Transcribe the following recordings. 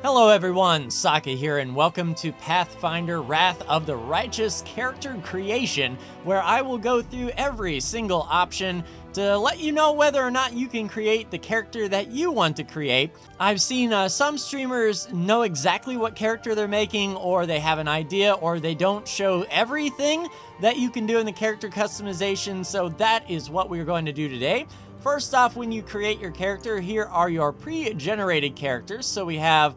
Hello everyone, Saka here, and welcome to Pathfinder Wrath of the Righteous character creation, where I will go through every single option to let you know whether or not you can create the character that you want to create. I've seen some streamers know exactly what character they're making, or they have an idea, or they don't show everything that you can do in the character customization, so that is what we're going to do today. First off, when you create your character, here are your pre-generated characters. So we have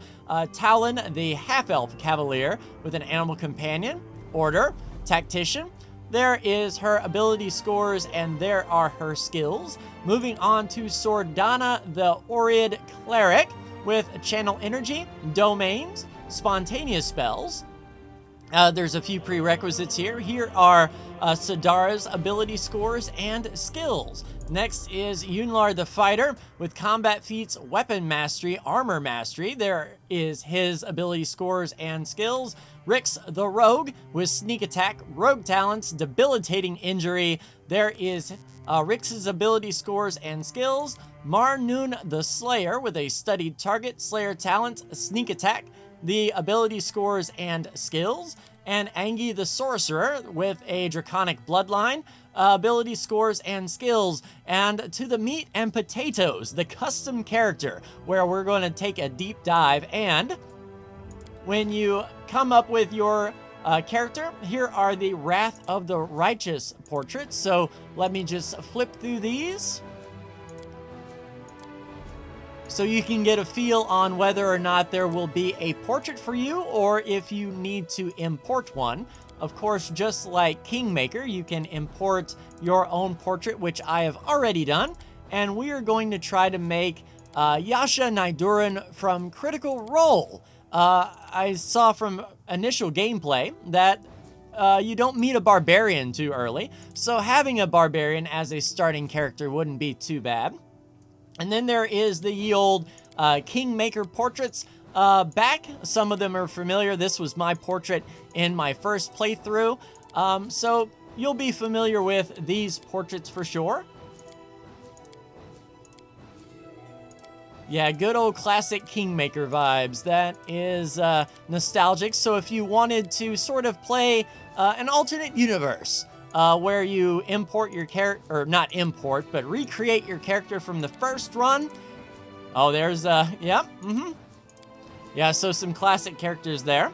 Talon, the half-elf Cavalier with an animal companion, Order, Tactician. There is her ability scores, and there are her skills. Moving on to Sordana, the Orid Cleric with Channel Energy, Domains, Spontaneous Spells. There's a few prerequisites here. Here are Sadara's ability scores and skills. Next is Yunlar the Fighter with Combat Feats, Weapon Mastery, Armor Mastery. There is his ability scores and skills. Rix the Rogue with Sneak Attack, Rogue Talents, Debilitating Injury. There is Rix's ability scores and skills. Marnoon the Slayer with a Studied Target, Slayer Talents, Sneak Attack, the ability scores and skills. And Angie the Sorcerer with a Draconic Bloodline, ability scores and skills. And to the meat and potatoes, the custom character, where we're going to take a deep dive. And when you come up with your character, here are the Wrath of the Righteous portraits. So let me just flip through these, so you can get a feel on whether or not there will be a portrait for you, or if you need to import one. Of course, just like Kingmaker, you can import your own portrait, which I have already done. And we are going to try to make Yasha Nydurin from Critical Role. I saw from initial gameplay that you don't meet a barbarian too early, so having a barbarian as a starting character wouldn't be too bad. And then there is the ye old Kingmaker portraits back. Some of them are familiar. This was my portrait in my first playthrough. So you'll be familiar with these portraits for sure. Yeah, good old classic Kingmaker vibes. That is nostalgic. So if you wanted to sort of play an alternate universe, where you import your character, or not import, but recreate your character from the first run. Oh, there's, Yeah, so some classic characters there.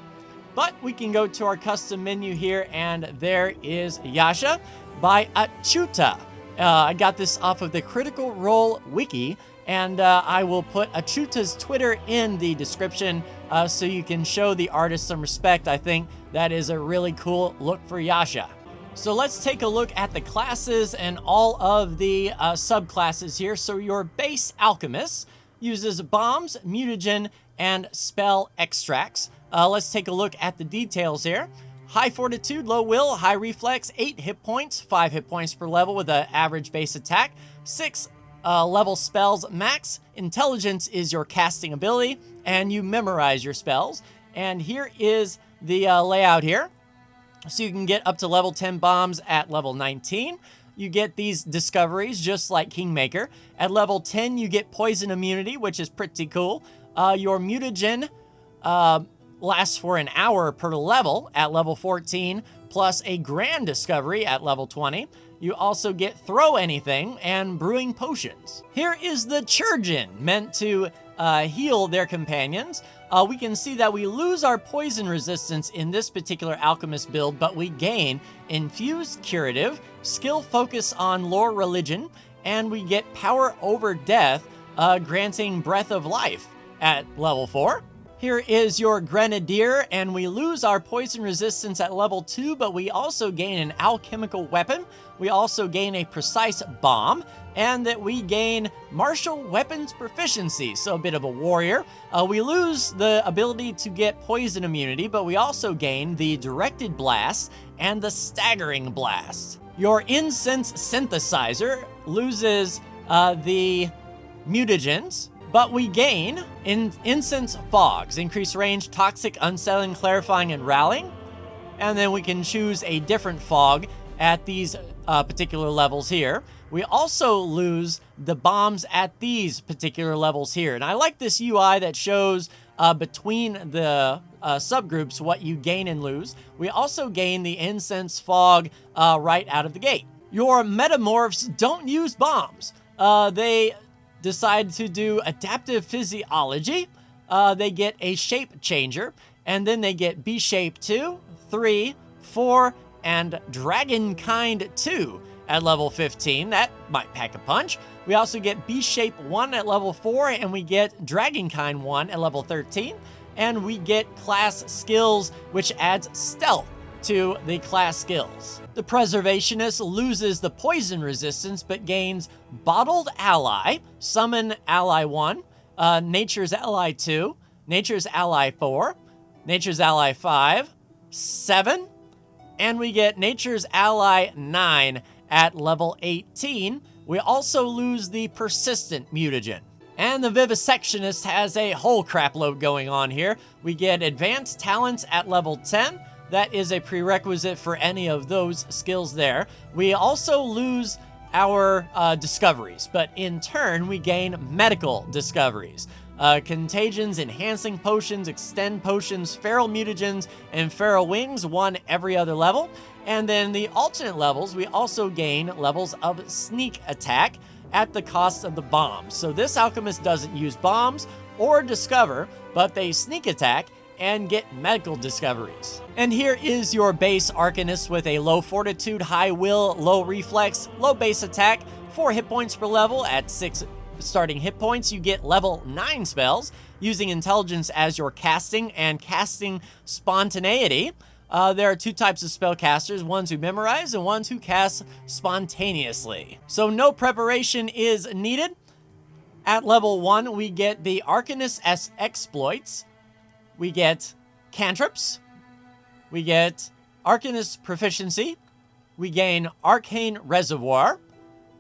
But we can go to our custom menu here, and there is Yasha by Achuta. I got this off of the Critical Role wiki, and I will put Achuta's Twitter in the description so you can show the artist some respect. I think that is a really cool look for Yasha. So let's take a look at the classes and all of the subclasses here. So your base Alchemist uses bombs, mutagen, and spell extracts. Let's take a look at the details here. High Fortitude, Low Will, High Reflex, 8 hit points, 5 hit points per level with an average base attack, 6 level spells max. Intelligence is your casting ability, and you memorize your spells. And here is the layout here. So you can get up to level 10 bombs at level 19. You get these discoveries just like Kingmaker. At level 10, you get poison immunity, which is pretty cool. Your mutagen lasts for an hour per level at level 14, plus a grand discovery at level 20. You also get throw anything and brewing potions. Here is the Churgeon, meant to heal their companions. We can see that we lose our poison resistance in this particular Alchemist build, but we gain Infused Curative, Skill Focus on Lore Religion, and we get Power Over Death, granting Breath of Life at level 4. Here is your Grenadier, and we lose our poison resistance at level 2, but we also gain an alchemical weapon. We also gain a precise bomb, and that we gain martial weapons proficiency, so a bit of a warrior. We lose the ability to get poison immunity, but we also gain the directed blast and the staggering blast. Your incense synthesizer loses the mutagens, but we gain incense fogs, increase range, toxic, unsettling, clarifying, and rallying. And then we can choose a different fog at these particular levels here. We also lose the bombs at these particular levels here. And I like this UI that shows between the subgroups what you gain and lose. We also gain the Incense Fog right out of the gate. Your Metamorphs don't use bombs. They decide to do Adaptive Physiology. They get a Shape Changer, and then they get B-Shape 2, 3, 4, and Dragonkind 2 at level 15. That might pack a punch. We also get B-Shape 1 at level 4, and we get Dragonkind 1 at level 13. And we get class skills, which adds stealth to the class skills. The Preservationist loses the poison resistance, but gains Bottled Ally, Summon Ally 1, Nature's Ally 2, Nature's Ally 4, Nature's Ally 5, 7, and we get Nature's Ally 9 at level 18. We also lose the Persistent Mutagen. And the Vivisectionist has a whole crap load going on here. We get Advanced Talents at level 10. That is a prerequisite for any of those skills there. We also lose our discoveries, but in turn, we gain medical discoveries. Contagions, Enhancing Potions, Extend Potions, Feral Mutagens, and Feral Wings, one every other level. And then the alternate levels, we also gain levels of Sneak Attack at the cost of the bombs. So this Alchemist doesn't use bombs or discover, but they sneak attack and get medical discoveries. And here is your base Arcanist with a low fortitude, high will, low reflex, low base attack, 4 hit points per level. At 6 starting hit points, you get level 9 spells, using intelligence as your casting and casting spontaneity. There are 2 types of spellcasters, ones who memorize and ones who cast spontaneously. So no preparation is needed. At level 1, we get the Arcanist as exploits. We get cantrips. We get Arcanist proficiency. We gain Arcane Reservoir.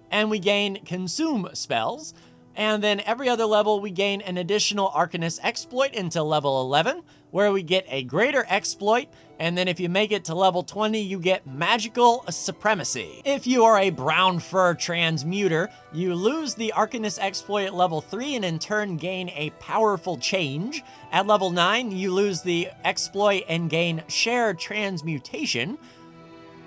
And we gain Consume spells. And then every other level, we gain an additional Arcanist exploit until level 11, where we get a greater exploit. And then if you make it to level 20, you get Magical Supremacy. If you are a Brown Fur Transmuter, you lose the Arcanist exploit at level 3 and in turn gain a Powerful Change. At level 9, you lose the exploit and gain Share Transmutation.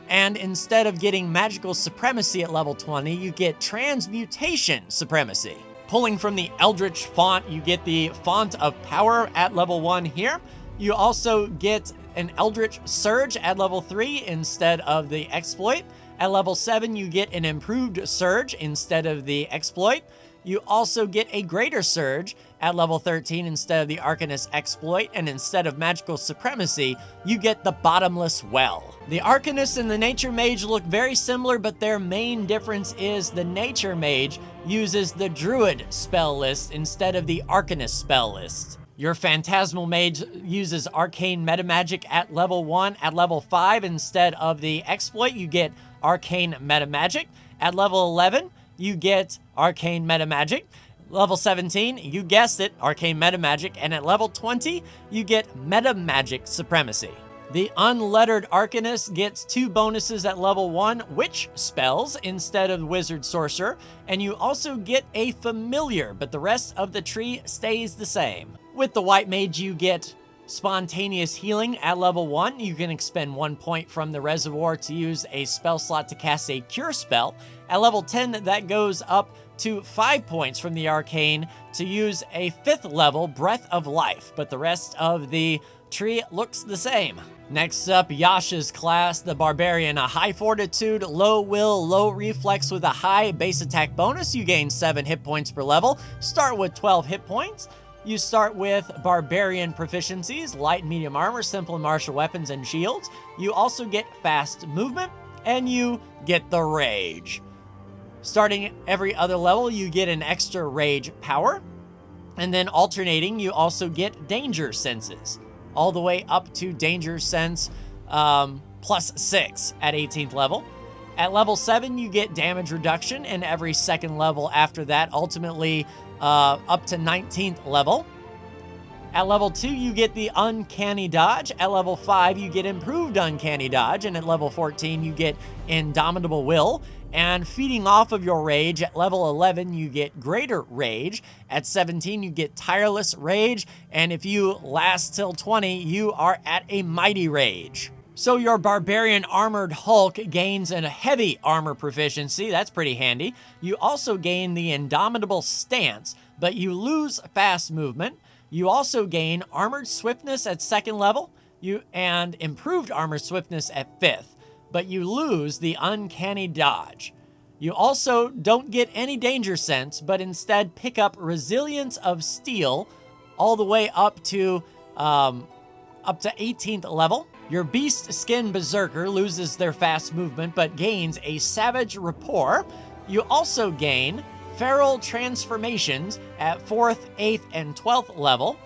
And instead of getting Magical Supremacy at level 20, you get Transmutation Supremacy. Pulling from the Eldritch font, you get the Font of Power at level 1 here. You also get an Eldritch Surge at level 3 instead of the exploit. At level 7, you get an Improved Surge instead of the exploit. You also get a Greater Surge at level 13 instead of the Arcanist exploit, and instead of Magical Supremacy, you get the Bottomless Well. The Arcanist and the Nature Mage look very similar, but their main difference is the Nature Mage uses the Druid spell list instead of the Arcanist spell list. Your Phantasmal Mage uses Arcane Metamagic at level 1. At level 5, instead of the exploit, you get Arcane Metamagic. At level 11, you get Arcane Metamagic. Level 17, you guessed it, Arcane Metamagic. And at level 20, you get Metamagic Supremacy. The Unlettered Arcanist gets 2 bonuses at level 1, Witch spells instead of Wizard Sorcerer. And you also get a Familiar, but the rest of the tree stays the same. With the White Mage, you get Spontaneous Healing at level 1. You can expend 1 point from the reservoir to use a spell slot to cast a Cure spell. At level 10, that goes up to 5 points from the Arcane to use a 5th level Breath of Life, but the rest of the tree looks the same. Next up, Yasha's class, the Barbarian, a high fortitude, low will, low reflex with a high base attack bonus. You gain 7 hit points per level. Start with 12 hit points. You start with Barbarian proficiencies, light and medium armor, simple and martial weapons, and shields. You also get fast movement, and you get the Rage. Starting every other level, you get an extra Rage power. And then alternating, you also get Danger Senses, all the way up to Danger Sense plus 6 at 18th level. At level 7, you get damage reduction, and every second level after that, ultimately up to 19th level. At level 2, you get the Uncanny Dodge. At level 5, you get Improved Uncanny Dodge. And at level 14, you get Indomitable Will. And feeding off of your rage, at level 11, you get Greater Rage. At 17, you get Tireless Rage. And if you last till 20, you are at a Mighty Rage. So your Barbarian Armored Hulk gains a heavy armor proficiency. That's pretty handy. You also gain the Indomitable Stance, but you lose fast movement. You also gain Armored Swiftness at 2nd level, and Improved Armor Swiftness at 5th, but you lose the Uncanny Dodge. You also don't get any Danger Sense, but instead pick up Resilience of Steel all the way up to 18th level. Your Beast Skin Berserker loses their fast movement, but gains a Savage Rapport. You also gain Feral Transformations at 4th, 8th, and 12th level,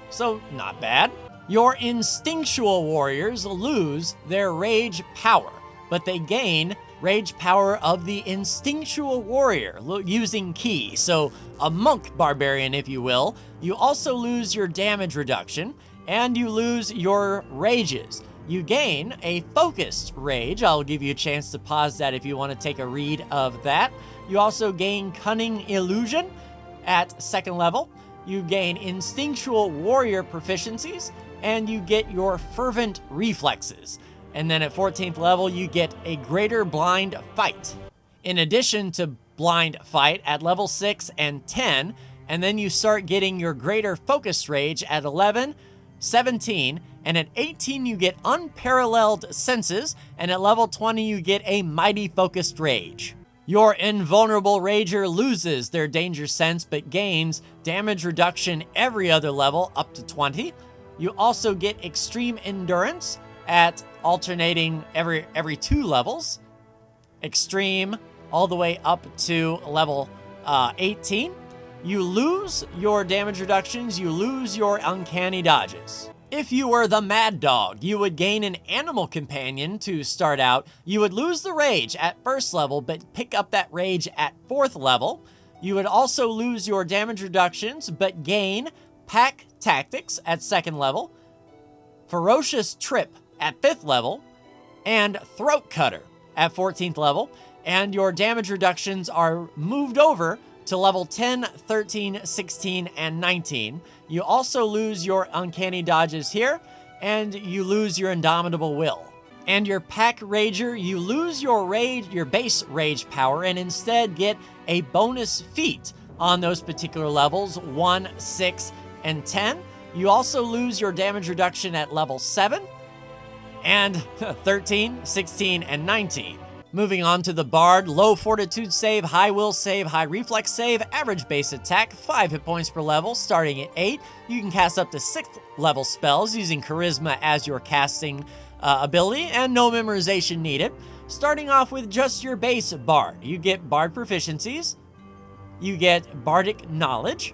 so not bad. Your Instinctual Warriors lose their Rage Power, but they gain Rage Power of the Instinctual Warrior using Ki, so a Monk Barbarian, if you will. You also lose your damage reduction, and you lose your Rages. You gain a Focused Rage. I'll give you a chance to pause that if you want to take a read of that. You also gain Cunning Illusion at 2nd level. You gain Instinctual Warrior proficiencies, and you get your Fervent Reflexes. And then at 14th level, you get a Greater Blind Fight. In addition to Blind Fight at level 6 and 10, and then you start getting your Greater Focus Rage at 11, 17, and at 18 you get Unparalleled Senses, and at level 20 you get a Mighty Focused Rage. Your Invulnerable Rager loses their Danger Sense, but gains damage reduction every other level up to 20. You also get Extreme Endurance at alternating every 2 levels. Extreme all the way up to level 18. You lose your damage reductions, you lose your Uncanny Dodges. If you were the Mad Dog, you would gain an Animal Companion to start out. You would lose the Rage at 1st level, but pick up that Rage at 4th level. You would also lose your damage reductions, but gain Pack Tactics at 2nd level, Ferocious Trip at 5th level, and Throat Cutter at 14th level. And your damage reductions are moved over to level 10, 13, 16, and 19. You also lose your Uncanny Dodges here, and you lose your Indomitable Will. And your Pack Rager, you lose your base Rage power, and instead get a bonus feat on those particular levels, 1, 6, and 10. You also lose your damage reduction at level 7, and 13, 16, and 19. Moving on to the Bard, low Fortitude save, high Will save, high Reflex save, average base attack, 5 hit points per level, starting at 8. You can cast up to 6th level spells using Charisma as your casting ability, and no memorization needed. Starting off with just your base Bard, you get Bard proficiencies, you get Bardic Knowledge,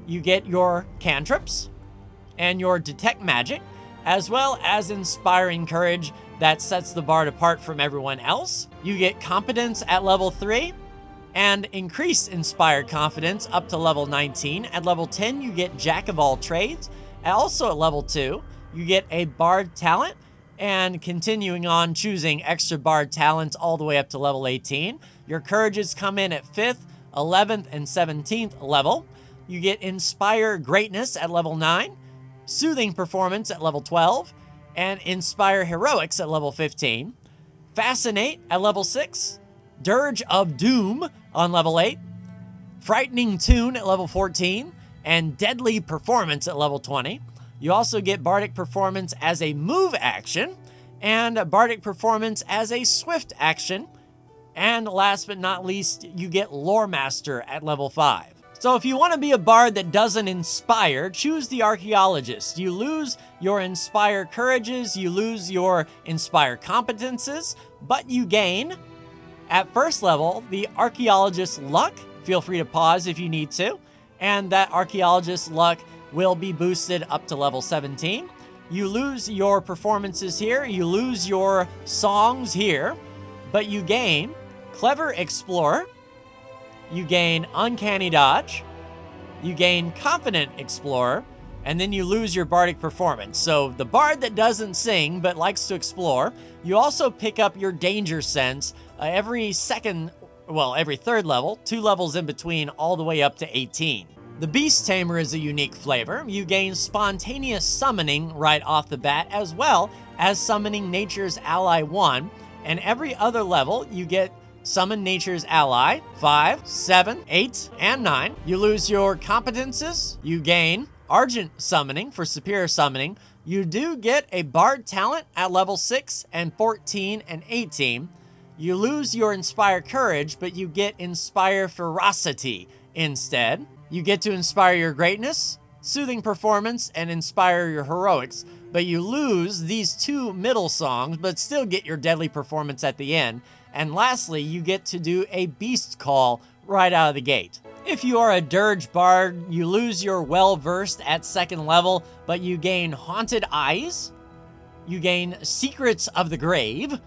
you get your cantrips, and your Detect Magic, as well as Inspiring Courage that sets the Bard apart from everyone else. You get Competence at level 3, and increased Inspired Confidence up to level 19. At level 10, you get Jack of all trades. And also at level 2, you get a Bard Talent, and continuing on choosing extra Bard Talents all the way up to level 18. Your Courages come in at 5th, 11th, and 17th level. You get Inspire Greatness at level 9, Soothing Performance at level 12, and Inspire Heroics at level 15, Fascinate at level 6, Dirge of Doom on level 8, Frightening Tune at level 14, and Deadly Performance at level 20. You also get Bardic Performance as a move action, and Bardic Performance as a swift action, and last but not least, you get Lore Master at level 5. So if you want to be a bard that doesn't inspire, choose the Archaeologist. You lose your Inspire Courages, you lose your Inspire Competences, but you gain, at 1st level, the Archaeologist Luck. Feel free to pause if you need to. And that Archaeologist Luck will be boosted up to level 17. You lose your performances here, you lose your songs here, but you gain Clever Explorer, you gain Uncanny Dodge, you gain Confident Explorer, and then you lose your bardic performance. So the bard that doesn't sing but likes to explore, you also pick up your danger sense every third level, 2 levels in between, all the way up to 18. The Beast Tamer is a unique flavor. You gain spontaneous summoning right off the bat, as well as summoning Nature's Ally 1, and every other level you get Summon Nature's Ally 5, 7, 8, and 9. You lose your competences. You gain Argent Summoning for superior summoning. You do get a Bard talent at level 6 and 14 and 18. You lose your Inspire Courage, but you get Inspire Ferocity instead. You get to Inspire your Greatness, Soothing Performance, and Inspire your Heroics, but you lose these 2 middle songs, but still get your Deadly Performance at the end. And lastly, you get to do a Beast Call right out of the gate. If you are a Dirge Bard, you lose your Well-Versed at 2nd level, but you gain Haunted Eyes. You gain Secrets of the Grave.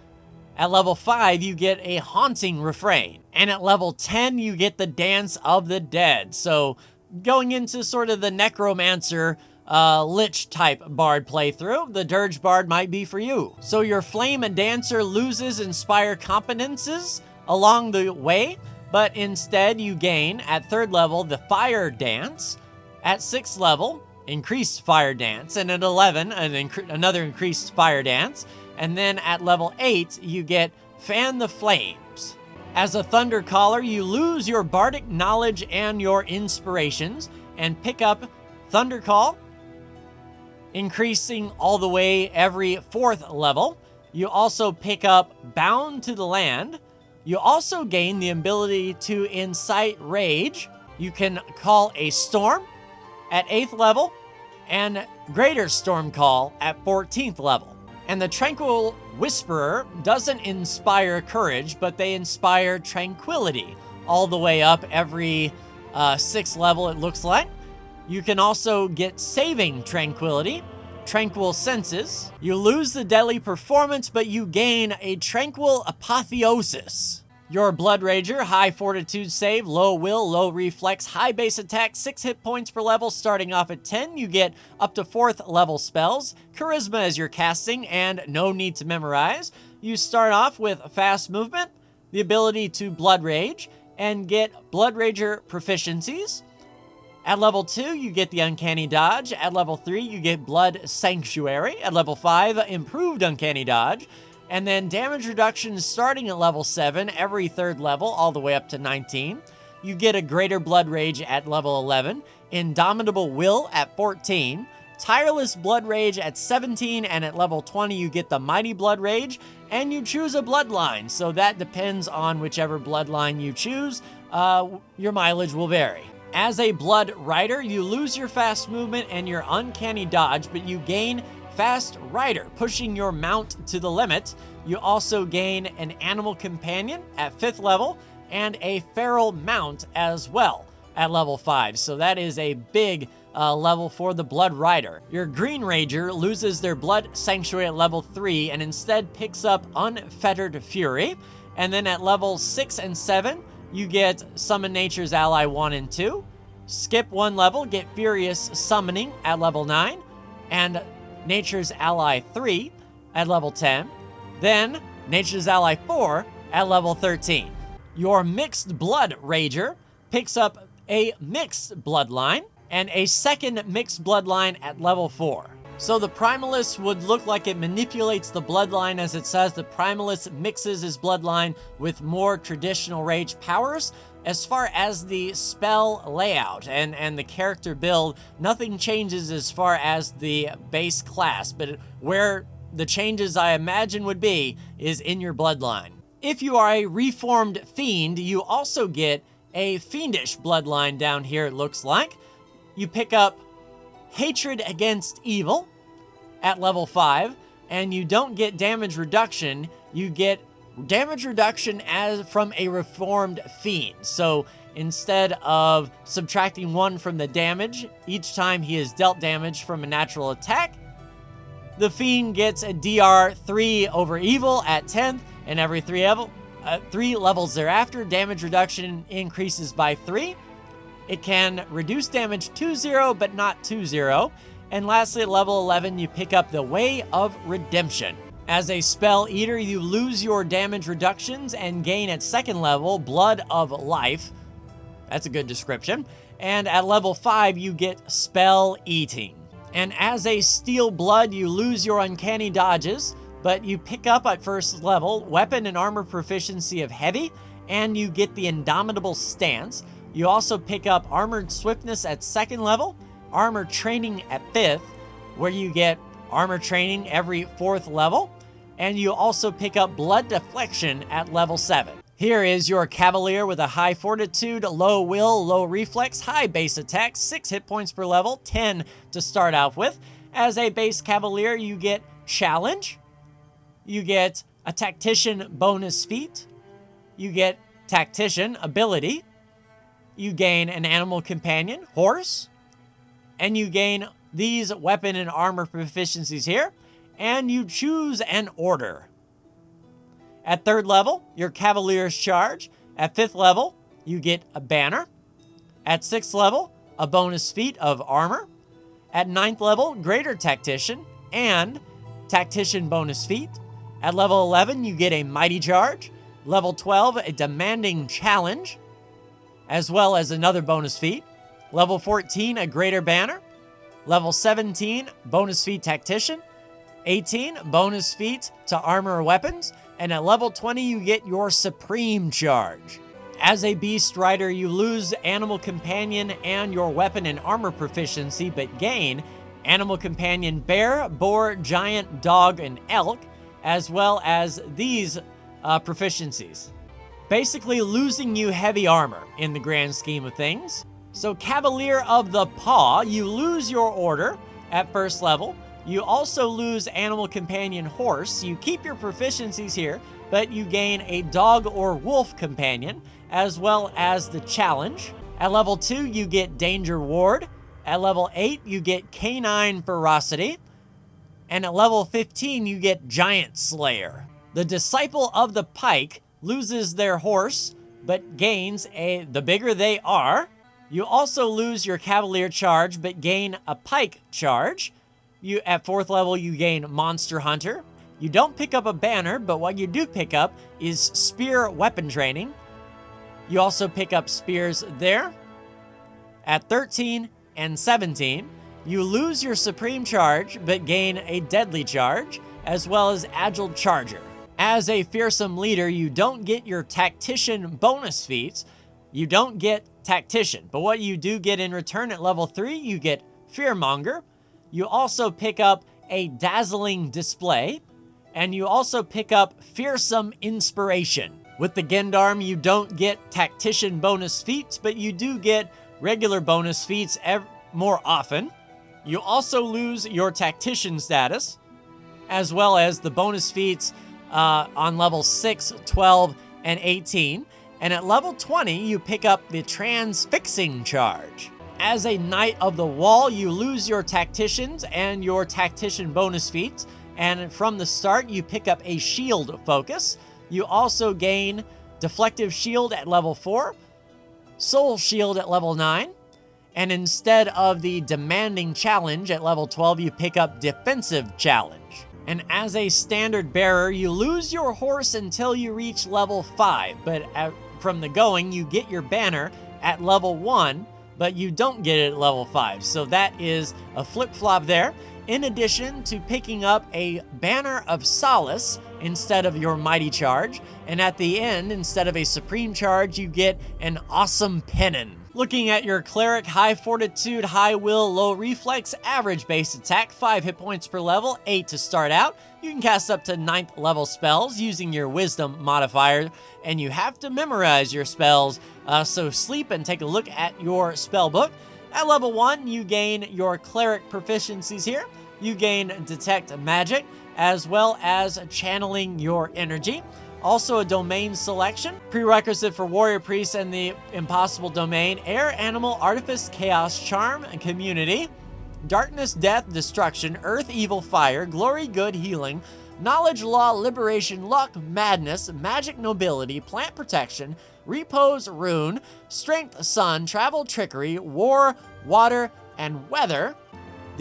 At level 5, you get a Haunting Refrain. And at level 10, you get the Dance of the Dead. So going into sort of the Necromancer Lich type Bard playthrough, the Dirge Bard might be for you. So your Flame Dancer loses Inspire competences along the way, but instead you gain at 3rd level the Fire Dance, at 6th level increased Fire Dance, and at 11 another increased Fire Dance, and then at level 8 you get Fan the Flames. As a Thunder Caller, you lose your Bardic Knowledge and your Inspirations and pick up Thunder Call, increasing all the way every 4th level. You also pick up Bound to the Land. You also gain the ability to Incite Rage. You can call a Storm at 8th level and Greater Storm Call at 14th level. And the Tranquil Whisperer doesn't inspire Courage, but they inspire Tranquility all the way up every 6th level, it looks like. You can also get Saving Tranquility, Tranquil Senses. You lose the Deadly Performance, but you gain a Tranquil Apotheosis. Your Blood Rager, high Fortitude save, low will, low reflex, high base attack, 6 hit points per level starting off at 10. You get up to 4th level spells, Charisma as your casting, and no need to memorize. You start off with fast movement, the ability to Blood Rage, and get Blood Rager proficiencies. At level 2, you get the Uncanny Dodge. At level 3, you get Blood Sanctuary. At level 5, Improved Uncanny Dodge. And then damage reduction starting at level 7, every 3rd level, all the way up to 19. You get a Greater Blood Rage at level 11. Indomitable Will at 14. Tireless Blood Rage at 17, and at level 20, you get the Mighty Blood Rage. And you choose a bloodline, so that depends on whichever bloodline you choose. Your mileage will vary. As a Blood Rider, you lose your fast movement and your Uncanny Dodge, but you gain Fast Rider, pushing your mount to the limit. You also gain an Animal Companion at 5th level and a Feral Mount as well at level 5. So that is a big level for the Blood Rider. Your Green Rager loses their Blood Sanctuary at level 3 and instead picks up Unfettered Fury. And then at level 6 and 7, you get Summon Nature's Ally 1 and 2. Skip 1 level, get Furious Summoning at level 9. And Nature's Ally 3 at level 10. Then Nature's Ally 4 at level 13. Your Mixed Blood Rager picks up a Mixed Bloodline and a second Mixed Bloodline at level 4. So the Primalist would look like it manipulates the bloodline, as it says the Primalist mixes his bloodline with more traditional rage powers. As far as the spell layout and the character build, nothing changes as far as the base class, but where the changes I imagine would be is in your bloodline. If you are a Reformed Fiend, you also get a Fiendish bloodline down here, it looks like. You pick up Hatred Against Evil at level 5, and you don't get damage reduction, you get damage reduction as from a Reformed Fiend. So instead of subtracting 1 from the damage each time he is dealt damage from a natural attack, the Fiend gets a DR 3 over Evil at 10th, and every 3 levels thereafter, damage reduction increases by 3. It can reduce damage 2-0, but not 2-0. And lastly, at level 11, you pick up the Way of Redemption. As a spell eater, you lose your damage reductions and gain at 2nd level Blood of Life. That's a good description. And at level 5, you get Spell Eating. And as a Steel Blood, you lose your uncanny dodges, but you pick up at 1st level Weapon and Armor Proficiency of Heavy, and you get the Indomitable Stance. You also pick up Armored Swiftness at 2nd level, Armor Training at 5th, where you get Armor Training every 4th level, and you also pick up Blood Deflection at level 7. Here is your Cavalier with a high fortitude, low will, low reflex, high base attack, 6 hit points per level, 10 to start out with. As a base Cavalier, you get Challenge, you get a Tactician bonus feat, you get Tactician ability, you gain an Animal Companion, Horse, and you gain these weapon and armor proficiencies here, and you choose an order. At 3rd level, your Cavalier's Charge. At 5th level, you get a banner. At 6th level, a bonus feat of armor. At 9th level, Greater Tactician and Tactician bonus feat. At level 11, you get a Mighty Charge. Level 12, a Demanding Challenge, as well as another bonus feat. Level 14, a Greater Banner. Level 17, bonus feat Tactician. 18, bonus feat to armor weapons. And at level 20, you get your Supreme Charge. As a Beast Rider, you lose Animal Companion and your weapon and armor proficiency, but gain Animal Companion Bear, Boar, Giant, Dog, and Elk, as well as these proficiencies. Basically losing you heavy armor in the grand scheme of things. So Cavalier of the Paw, you lose your order at 1st level. You also lose Animal Companion Horse. You keep your proficiencies here, but you gain a Dog or Wolf Companion, as well as the Challenge. At level 2, you get Danger Ward. At level 8, you get Canine Ferocity. And at level 15, you get Giant Slayer. The Disciple of the Pike loses their horse, but gains the bigger they are. You also lose your Cavalier Charge, but gain a Pike Charge. At 4th level, you gain Monster Hunter. You don't pick up a banner, but what you do pick up is Spear Weapon Training. You also pick up spears there. At 13 and 17, you lose your Supreme Charge, but gain a Deadly Charge, as well as Agile Charger. As a fearsome leader, you don't get your Tactician bonus feats. You don't get Tactician, but what you do get in return at level 3, you get Fearmonger. You also pick up a Dazzling Display, and you also pick up Fearsome Inspiration. With the Gendarme, you don't get Tactician bonus feats, but you do get regular bonus feats more often. You also lose your Tactician status, as well as the bonus feats on level 6, 12, and 18. And at level 20, you pick up the Transfixing Charge. As a Knight of the Wall, you lose your Tacticians and your Tactician bonus feats, and from the start, you pick up a Shield Focus. You also gain Deflective Shield at level 4, Soul Shield at level 9, and instead of the Demanding Challenge at level 12, you pick up Defensive Challenge. And as a Standard Bearer, you lose your horse until you reach level 5, but from the going, you get your banner at level 1, but you don't get it at level 5. So that is a flip-flop there. In addition to picking up a Banner of Solace instead of your Mighty Charge, and at the end, instead of a Supreme Charge, you get an Awesome Pennon. Looking at your Cleric, high fortitude, high will, low reflex, average base attack, 5 hit points per level, 8 to start out. You can cast up to 9th level spells using your Wisdom modifier, and you have to memorize your spells, so sleep and take a look at your spell book. At level 1, you gain your Cleric proficiencies here. You gain Detect Magic, as well as channeling your energy. Also a domain selection. Prerequisite for Warrior Priest and the Impossible Domain: Air, Animal, Artifice, Chaos, Charm, and Community. Darkness, Death, Destruction, Earth, Evil, Fire, Glory, Good, Healing, Knowledge, Law, Liberation, Luck, Madness, Magic, Nobility, Plant Protection, Repose, Rune, Strength, Sun, Travel, Trickery, War, Water, and Weather.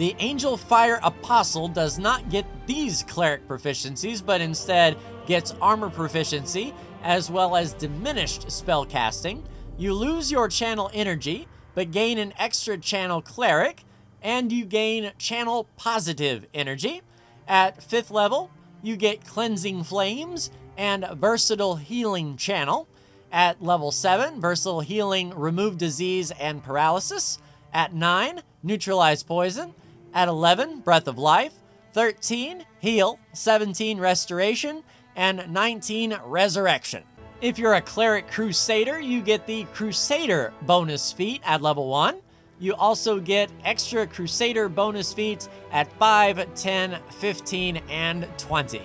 The Angel Fire Apostle does not get these cleric proficiencies, but instead gets armor proficiency, as well as diminished spell casting. You lose your channel energy, but gain an extra channel cleric, and you gain channel positive energy. At 5th level, you get Cleansing Flames and Versatile Healing Channel. At level 7, Versatile Healing, Remove Disease and Paralysis. At 9, Neutralize Poison. At 11, Breath of Life. 13, Heal. 17, Restoration. And 19, Resurrection. If you're a Cleric Crusader, you get the Crusader bonus feat at level 1. You also get extra Crusader bonus feats at 5, 10, 15, and 20.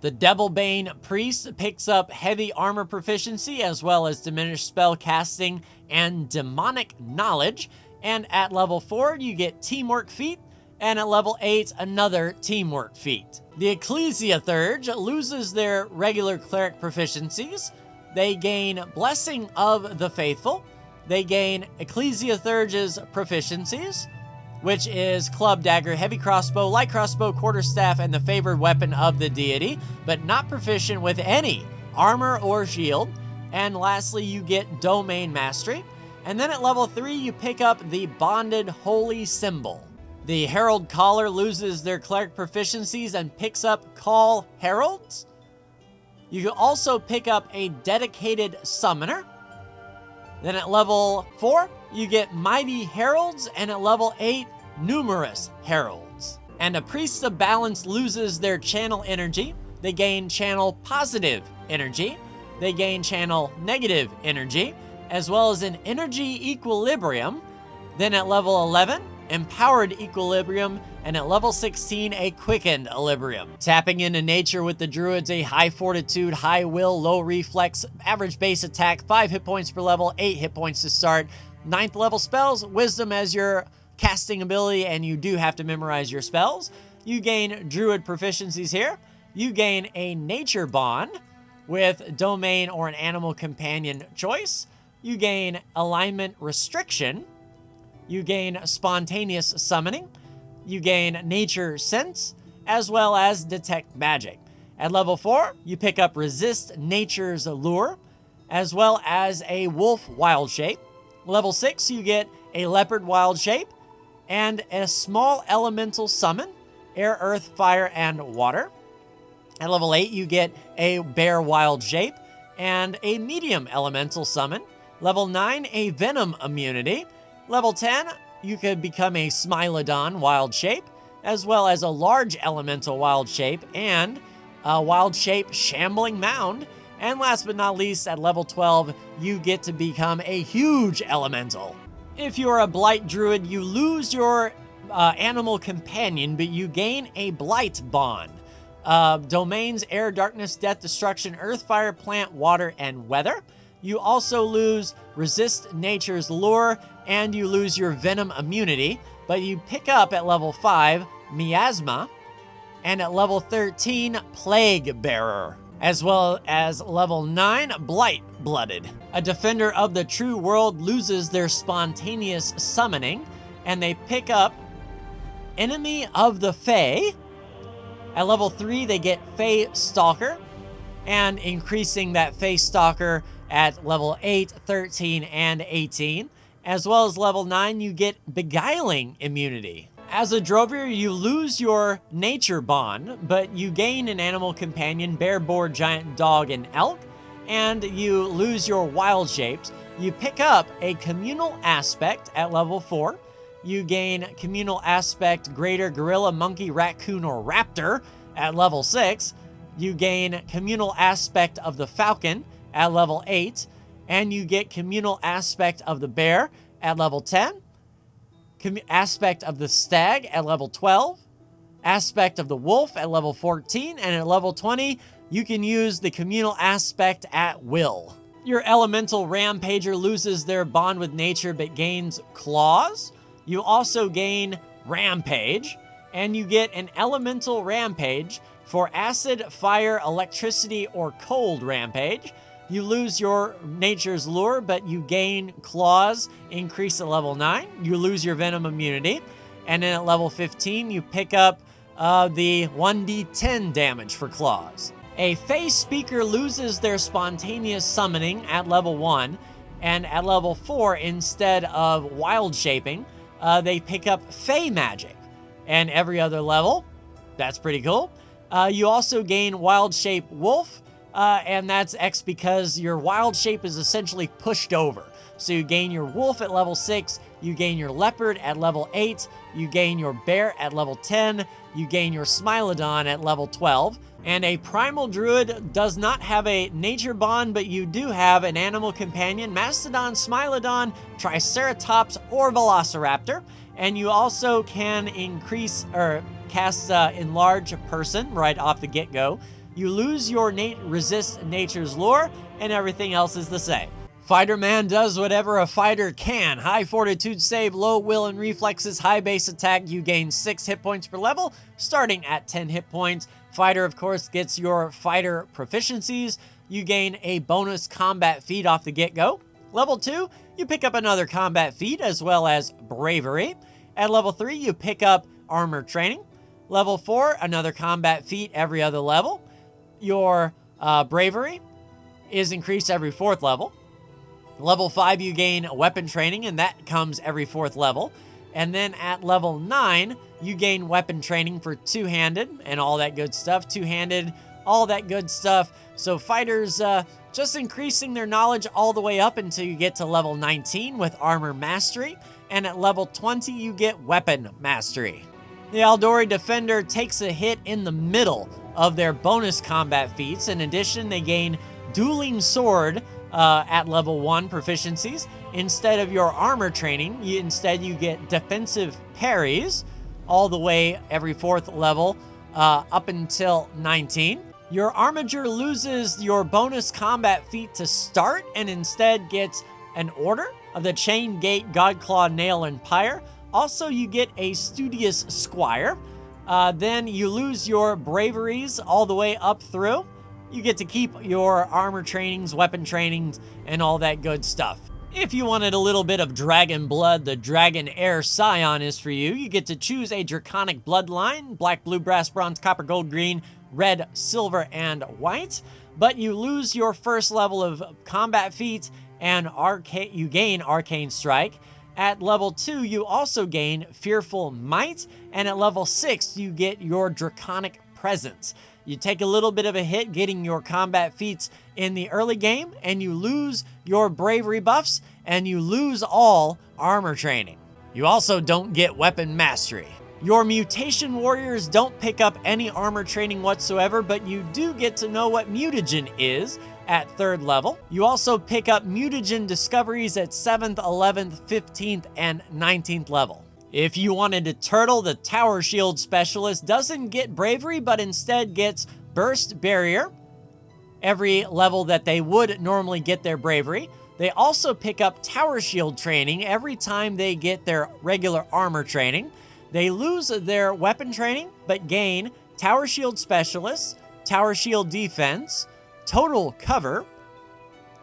The Devilbane Priest picks up heavy armor proficiency as well as diminished spell casting and demonic knowledge. And at level 4, you get Teamwork feat. And at level 8, another Teamwork feat. The Ecclesia Thurge loses their regular cleric proficiencies. They gain Blessing of the Faithful. They gain Ecclesia Thurge's proficiencies, which is Club, Dagger, Heavy Crossbow, Light Crossbow, Quarterstaff, and the favored weapon of the deity, but not proficient with any armor or shield. And lastly, you get Domain Mastery. And then at level 3, you pick up the Bonded Holy Symbol. The Herald Caller loses their cleric proficiencies and picks up Call Heralds. You can also pick up a Dedicated Summoner. Then at level 4, you get Mighty Heralds, and at level 8, Numerous Heralds. And a Priest of Balance loses their channel energy. They gain channel positive energy. They gain channel negative energy, as well as an energy equilibrium. Then at level 11, Empowered Equilibrium, and at level 16, a Quickened Equilibrium. Tapping into nature with the Druids, a high fortitude, high will, low reflex, average base attack, 5 hit points per level, 8 hit points to start. 9th level spells, Wisdom as your casting ability, and you do have to memorize your spells. You gain Druid proficiencies here. You gain a Nature Bond with Domain or an Animal Companion choice. You gain Alignment Restriction. You gain Spontaneous Summoning. You gain Nature Sense, as well as Detect Magic. At level 4, you pick up Resist Nature's Lure, as well as a Wolf Wild Shape. Level 6, you get a Leopard Wild Shape, and a Small Elemental Summon, Air, Earth, Fire, and Water. At level 8, you get a Bear Wild Shape, and a Medium Elemental Summon. Level 9, a Venom Immunity. Level 10, you could become a Smilodon Wild Shape, as well as a Large Elemental Wild Shape, and a Wild Shape Shambling Mound. And last but not least, at level 12, you get to become a Huge Elemental. If you're a Blight Druid, you lose your animal companion, but you gain a Blight Bond. Domains, Air, Darkness, Death, Destruction, Earth, Fire, Plant, Water, and Weather. You also lose Resist Nature's Lure, and you lose your Venom Immunity, but you pick up at level 5, Miasma, and at level 13, Plague Bearer, as well as level 9, Blight Blooded. A Defender of the True World loses their Spontaneous Summoning, and they pick up Enemy of the Fae. At level 3, they get Fae Stalker, and increasing that Fae Stalker at level 8, 13, and 18. As well as level 9, you get Beguiling Immunity. As a Drovier, you lose your Nature Bond, but you gain an Animal Companion, Bear, Boar, Giant, Dog, and Elk, and you lose your Wild Shapes. You pick up a Communal Aspect at level 4. You gain Communal Aspect, Greater, Gorilla, Monkey, Raccoon, or Raptor at level 6. You gain Communal Aspect of the Falcon at level 8, and you get Communal Aspect of the Bear at level 10, Aspect of the Stag at level 12, Aspect of the Wolf at level 14, and at level 20, you can use the Communal Aspect at will. Your Elemental Rampager loses their bond with nature but gains Claws. You also gain Rampage, and you get an Elemental Rampage for Acid, Fire, Electricity, or Cold Rampage. You lose your Nature's Lure, but you gain Claws, increase to level 9. You lose your Venom Immunity. And then at level 15, you pick up the 1d10 damage for claws. A Fey Speaker loses their spontaneous summoning at level 1, and at level 4, instead of Wild Shaping, they pick up Fey Magic. And every other level, that's pretty cool. You also gain Wild Shape Wolf, and that's X because your Wild Shape is essentially pushed over. So you gain your Wolf at level 6, you gain your Leopard at level 8, you gain your Bear at level 10, you gain your Smilodon at level 12, and a Primal Druid does not have a nature bond, but you do have an animal companion, Mastodon, Smilodon, Triceratops, or Velociraptor, and you also can increase or cast Enlarge Person right off the get-go. You lose your resist nature's lore, and everything else is the same. Fighter Man does whatever a fighter can. High fortitude save, low will and reflexes, high base attack. You gain 6 hit points per level, starting at 10 hit points. Fighter, of course, gets your fighter proficiencies. You gain a bonus combat feat off the get-go. Level 2, you pick up another combat feat as well as bravery. At level 3, you pick up armor training. Level 4, another combat feat every other level. Your bravery is increased every 4th level. Level 5, you gain weapon training, and that comes every 4th level. And then at level 9, you gain weapon training for two-handed and all that good stuff. Two-handed, all that good stuff. So fighters just increasing their knowledge all the way up until you get to level 19 with armor mastery. And at level 20, you get weapon mastery. The Stalwart Defender takes a hit in the middle of their bonus combat feats. In addition, they gain Dueling Sword at level 1 proficiencies. Instead of your armor training, you get defensive parries all the way every 4th level up until 19. Your Armiger loses your bonus combat feat to start and instead gets an Order of the Chain Gate, Godclaw, Nail, and Pyre. Also, you get a Studious Squire. Then you lose your braveries all the way up through. You get to keep your armor trainings, weapon trainings, and all that good stuff. If you wanted a little bit of dragon blood, the Dragon Air Scion is for you. You get to choose a draconic bloodline, black, blue, brass, bronze, copper, gold, green, red, silver, and white. But you lose your first level of combat feat, and you gain Arcane Strike. At level 2, you also gain Fearful Might, and at level 6, you get your Draconic Presence. You take a little bit of a hit getting your combat feats in the early game, and you lose your bravery buffs, and you lose all armor training. You also don't get weapon mastery. Your mutation warriors don't pick up any armor training whatsoever, but you do get to know what mutagen is at 3rd level. You also pick up mutagen discoveries at 7th, 11th, 15th, and 19th level. If you wanted to turtle, the Tower Shield Specialist doesn't get bravery, but instead gets Burst Barrier every level that they would normally get their bravery. They also pick up Tower Shield training every time they get their regular armor training. They lose their weapon training, but gain Tower Shield Specialist, Tower Shield Defense, Total Cover,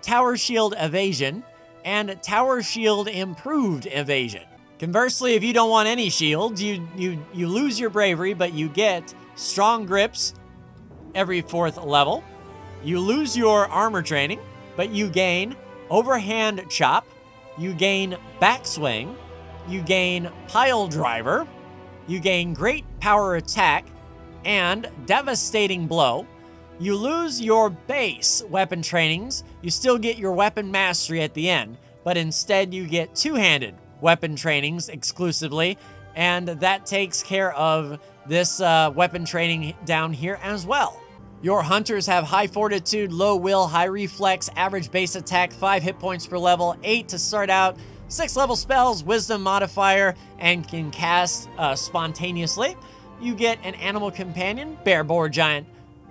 Tower Shield Evasion, and Tower Shield Improved Evasion. Conversely, if you don't want any shields, you lose your bravery, but you get Strong Grips every 4th level. You lose your armor training, but you gain Overhand Chop, you gain Backswing, you gain Pile Driver, you gain Great Power Attack, and Devastating Blow. You lose your base weapon trainings, you still get your weapon mastery at the end, but instead you get two-handed weapon trainings exclusively, and that takes care of this weapon training down here as well. Your hunters have high fortitude, low will, high reflex, average base attack, 5 hit points per level, 8 to start out, 6 level spells, wisdom modifier, and can cast spontaneously. You get an animal companion, bear, boar, giant,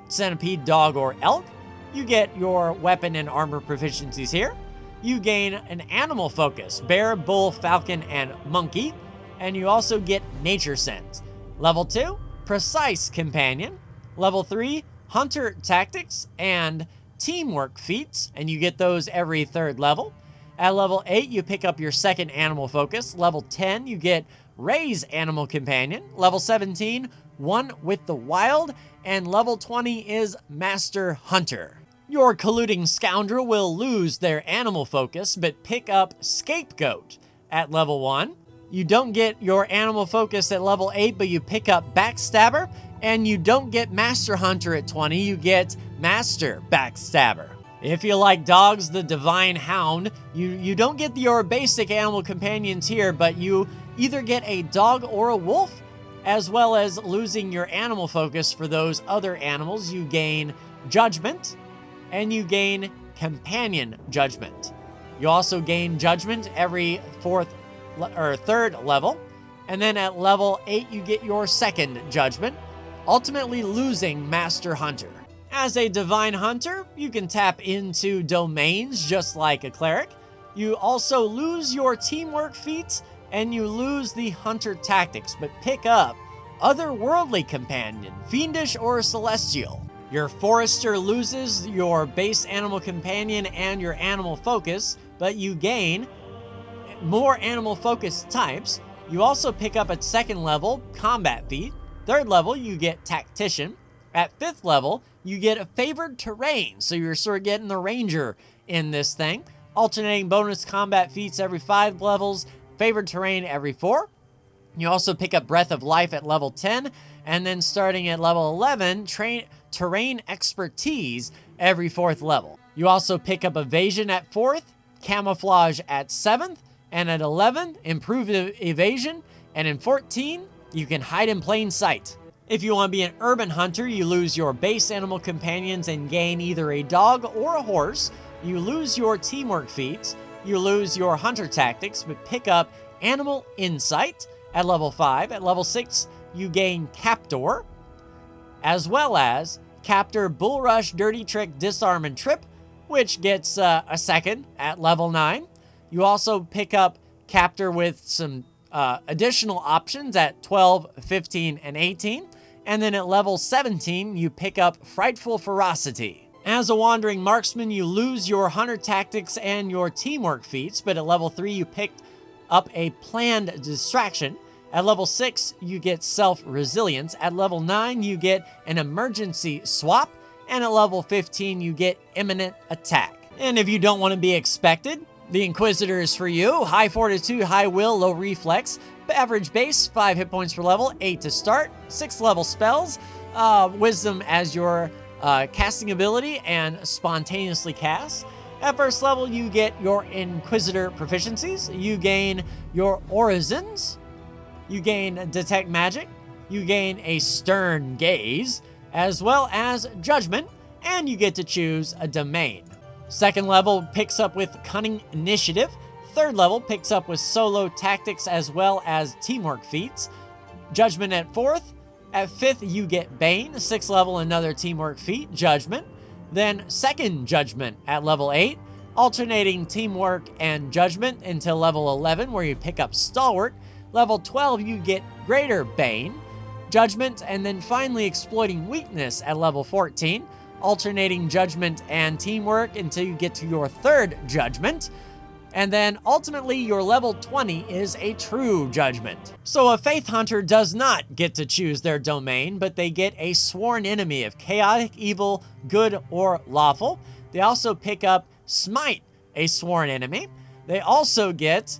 centipede, dog, or elk. You get your weapon and armor proficiencies here. You gain an animal focus, bear, bull, falcon, and monkey. And you also get nature sense. Level 2, precise companion. Level 3, hunter tactics and teamwork feats, and you get those every 3rd level. At level 8, you pick up your second animal focus. Level 10, you get Raise Animal Companion. Level 17, One with the Wild. And level 20 is Master Hunter. Your colluding scoundrel will lose their animal focus, but pick up Scapegoat at level 1. You don't get your animal focus at level 8, but you pick up Backstabber. And you don't get Master Hunter at 20, you get Master Backstabber. If you like dogs, the Divine Hound, you don't get your basic animal companions here, but you either get a dog or a wolf, as well as losing your animal focus for those other animals. You gain Judgment, and you gain Companion Judgment. You also gain Judgment every third level, and then at level 8 you get your second Judgment, ultimately losing Master Hunter. As a Divine Hunter, you can tap into domains just like a cleric. You also lose your teamwork feats, and you lose the Hunter tactics, but pick up Otherworldly Companion, Fiendish or Celestial. Your Forester loses your base animal companion and your animal focus, but you gain more animal focus types. You also pick up at second level Combat feat. Third level, you get Tactician. At fifth level, you get a Favored Terrain, so you're sort of getting the Ranger in this thing. Alternating bonus combat feats every 5 levels, Favored Terrain every 4. You also pick up Breath of Life at level 10, and then starting at level 11, Terrain Expertise every 4th level. You also pick up Evasion at 4th, Camouflage at 7th, and at 11, Improved Evasion, and in 14, you can hide in plain sight. If you want to be an urban hunter, you lose your base animal companions and gain either a dog or a horse. You lose your teamwork feats. You lose your hunter tactics, but pick up Animal Insight at level 5. At level 6, you gain Captor, as well as Captor, Bull Rush, Dirty Trick, Disarm, and Trip, which gets a second at level 9. You also pick up Captor with some additional options at 12, 15, and 18. And then at level 17, you pick up Frightful Ferocity. As a Wandering Marksman, you lose your Hunter Tactics and your Teamwork feats, but at level 3, you pick up a Planned Distraction. At level 6, you get Self-Resilience. At level 9, you get an Emergency Swap. And at level 15, you get Imminent Attack. And if you don't want to be expected, the Inquisitor is for you. High Fortitude, High Will, Low Reflex. Average base, 5 hit points per level, 8 to start. 6 level spells. Wisdom as your casting ability and spontaneously cast. At first level, you get your Inquisitor proficiencies. You gain your Orisons. You gain Detect Magic. You gain a Stern Gaze, as well as Judgment, and you get to choose a domain. Second level picks up with Cunning Initiative. Third level picks up with Solo Tactics as well as Teamwork feats. Judgment at 4th. At 5th, you get Bane. 6th level, another Teamwork feat, Judgment. Then second Judgment at level 8, alternating Teamwork and Judgment until level 11, where you pick up Stalwart. Level 12, you get Greater Bane, Judgment, and then finally Exploiting Weakness at level 14, alternating Judgment and Teamwork until you get to your third Judgment. And then ultimately your level 20 is a True Judgment. So a Faith Hunter does not get to choose their domain, but they get a sworn enemy of chaotic, evil, good, or lawful. They also pick up Smite, a sworn enemy. They also get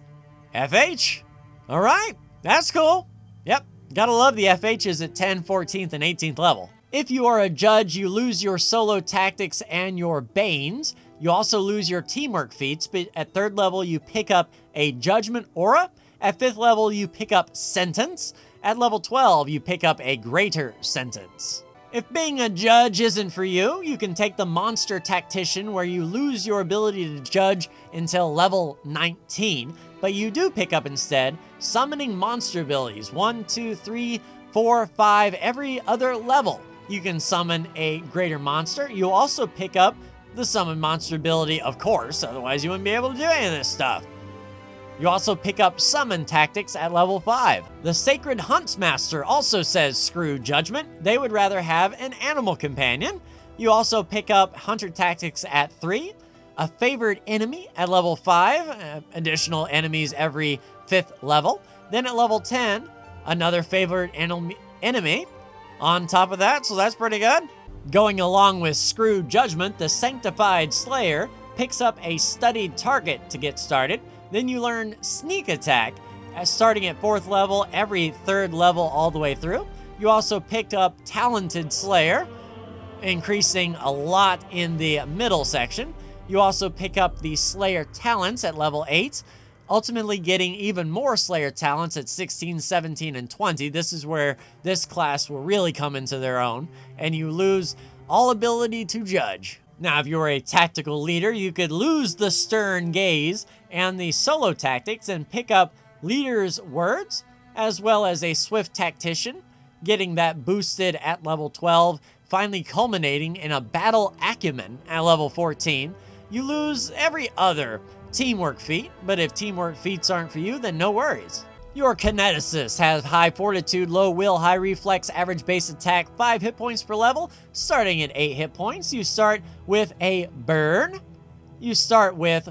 FH. All right, that's cool. Yep, gotta love the FHs at 10th, 14th, and 18th level. If you are a judge, you lose your Solo Tactics and your Banes. You also lose your Teamwork feats, but at 3rd level, you pick up a Judgment Aura. At 5th level, you pick up Sentence. At level 12, you pick up a Greater Sentence. If being a judge isn't for you, you can take the Monster Tactician, where you lose your ability to judge until level 19, but you do pick up instead Summoning Monster abilities, 1, 2, 3, 4, 5, every other level. You can summon a greater monster. You also pick up the Summon Monster ability, of course, otherwise you wouldn't be able to do any of this stuff. You also pick up Summon Tactics at level 5. The Sacred Huntsmaster also says screw Judgment. They would rather have an animal companion. You also pick up Hunter Tactics at 3. A Favored Enemy at level 5. Additional enemies every 5th level. Then at level 10, another favorite enemy on top of that, so that's pretty good. Going along with Screw Judgment, the Sanctified Slayer picks up a studied target to get started. Then you learn Sneak Attack, starting at 4th level, every 3rd level all the way through. You also picked up Talented Slayer, increasing a lot in the middle section. You also pick up the Slayer Talents at level 8, ultimately getting even more Slayer Talents at 16, 17, and 20. This is where this class will really come into their own, and you lose all ability to judge. Now, if you were a tactical leader, you could lose the Stern Gaze and the Solo Tactics and pick up Leader's Words, as well as a Swift Tactician, getting that boosted at level 12, finally culminating in a Battle Acumen at level 14. You lose every other Teamwork feat, but if Teamwork feats aren't for you, then no worries. Your Kineticist has high fortitude, low will, high reflex, average base attack, 5 hit points per level, starting at 8 hit points. You start with a burn. You start with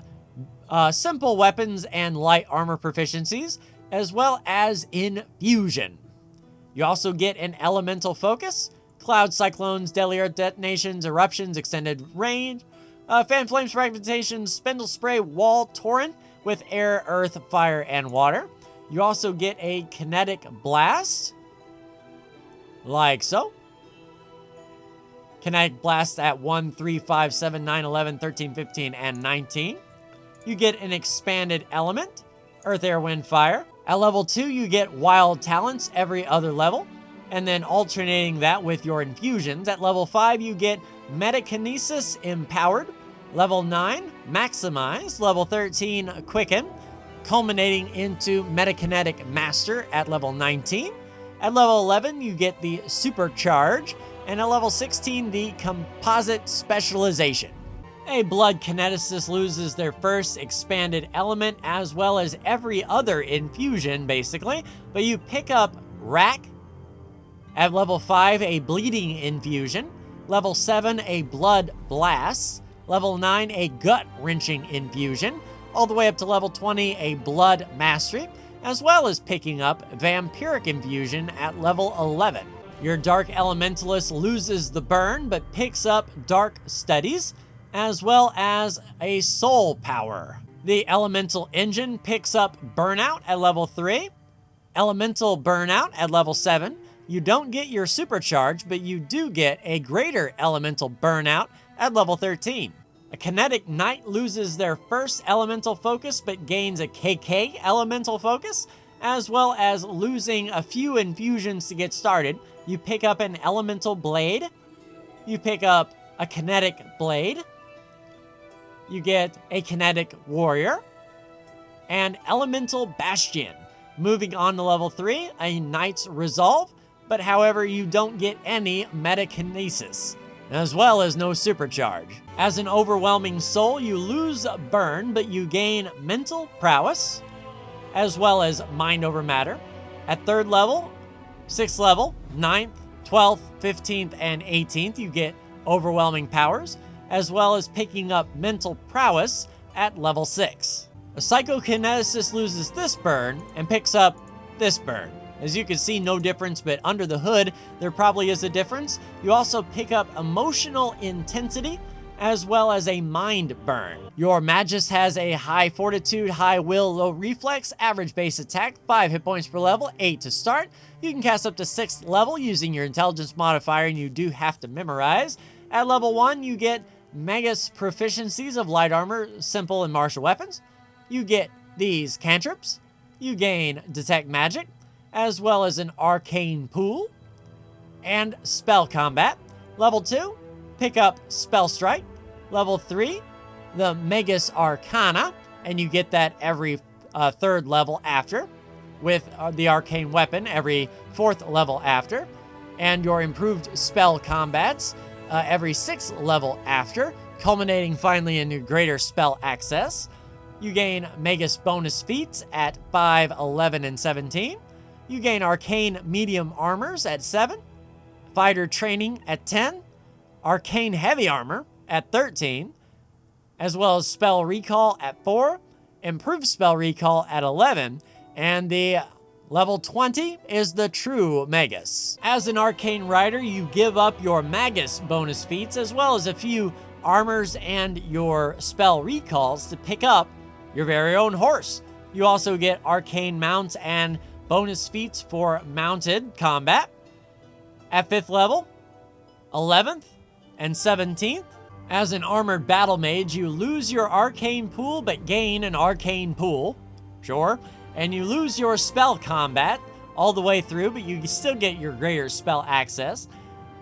simple weapons and light armor proficiencies, as well as infusion. You also get an elemental focus, cloud cyclones, deadly earth detonations, eruptions, extended range, fan flames, fragmentations, spindle spray, wall torrent with air, earth, fire, and water. You also get a kinetic blast, like so. Kinetic blast at 1, 3, 5, 7, 9, 11, 13, 15, and 19. You get an expanded element, earth, air, wind, fire. At level 2, you get wild talents every other level, and then alternating that with your infusions. At level 5, you get Metakinesis Empowered. Level 9, Maximize. Level 13, Quicken, culminating into Metakinetic Master at level 19. At level 11, you get the Supercharge, and at level 16, the Composite Specialization. A Blood Kineticist loses their first expanded element, as well as every other infusion, basically, but you pick up Rack. At level 5, a Bleeding Infusion. Level 7, a Blood Blast. Level 9, a Gut-Wrenching Infusion. All the way up to level 20, a Blood Mastery, as well as picking up Vampiric Infusion at level 11. Your Dark Elementalist loses the burn, but picks up Dark Studies, as well as a Soul Power. The Elemental Engine picks up Burnout at level 3, Elemental Burnout at level 7. You don't get your Supercharge, but you do get a Greater Elemental Burnout at level 13. A Kinetic Knight loses their first Elemental Focus, but gains a KK Elemental Focus, as well as losing a few infusions to get started. You pick up an Elemental Blade. You pick up a Kinetic Blade. You get a Kinetic Warrior. And Elemental Bastion. Moving on to level 3, a Knight's Resolve, but however, you don't get any Metakinesis, as well as no Supercharge. As an Overwhelming Soul, you lose Burn, but you gain Mental Prowess, as well as Mind Over Matter. At 3rd level, 6th level, 9th, 12th, 15th, and 18th, you get Overwhelming Powers, as well as picking up Mental Prowess at level 6. A Psychokineticist loses this burn and picks up this burn. As you can see, no difference, but under the hood, there probably is a difference. You also pick up Emotional Intensity, as well as a Mind Burn. Your Magus has a high fortitude, high will, low reflex, average base attack, 5 hit points per level, 8 to start. You can cast up to 6th level using your intelligence modifier, and you do have to memorize. At level 1, you get Magus proficiencies of light armor, simple, and martial weapons. You get these cantrips. You gain Detect Magic, as well as an Arcane Pool and Spell Combat. Level 2, pick up Spell Strike. Level 3, the Magus Arcana, and you get that every 3rd level after, with the Arcane Weapon every 4th level after, and your improved Spell Combats every 6th level after, culminating finally in your greater spell access. You gain Magus bonus feats at 5, 11, and 17. You gain Arcane Medium Armors at 7, Fighter Training at 10, Arcane Heavy Armor at 13, as well as Spell Recall at 4, Improved Spell Recall at 11, and the Level 20 is the true Magus. As an arcane rider, you give up your Magus bonus feats as well as a few armors and your spell recalls to pick up your very own horse. You also get arcane mounts and bonus feats for mounted combat. At 5th level, 11th, and 17th, as an armored battle mage, you lose your arcane pool but gain an arcane pool. Sure. And you lose your spell combat all the way through, but you still get your greater spell access.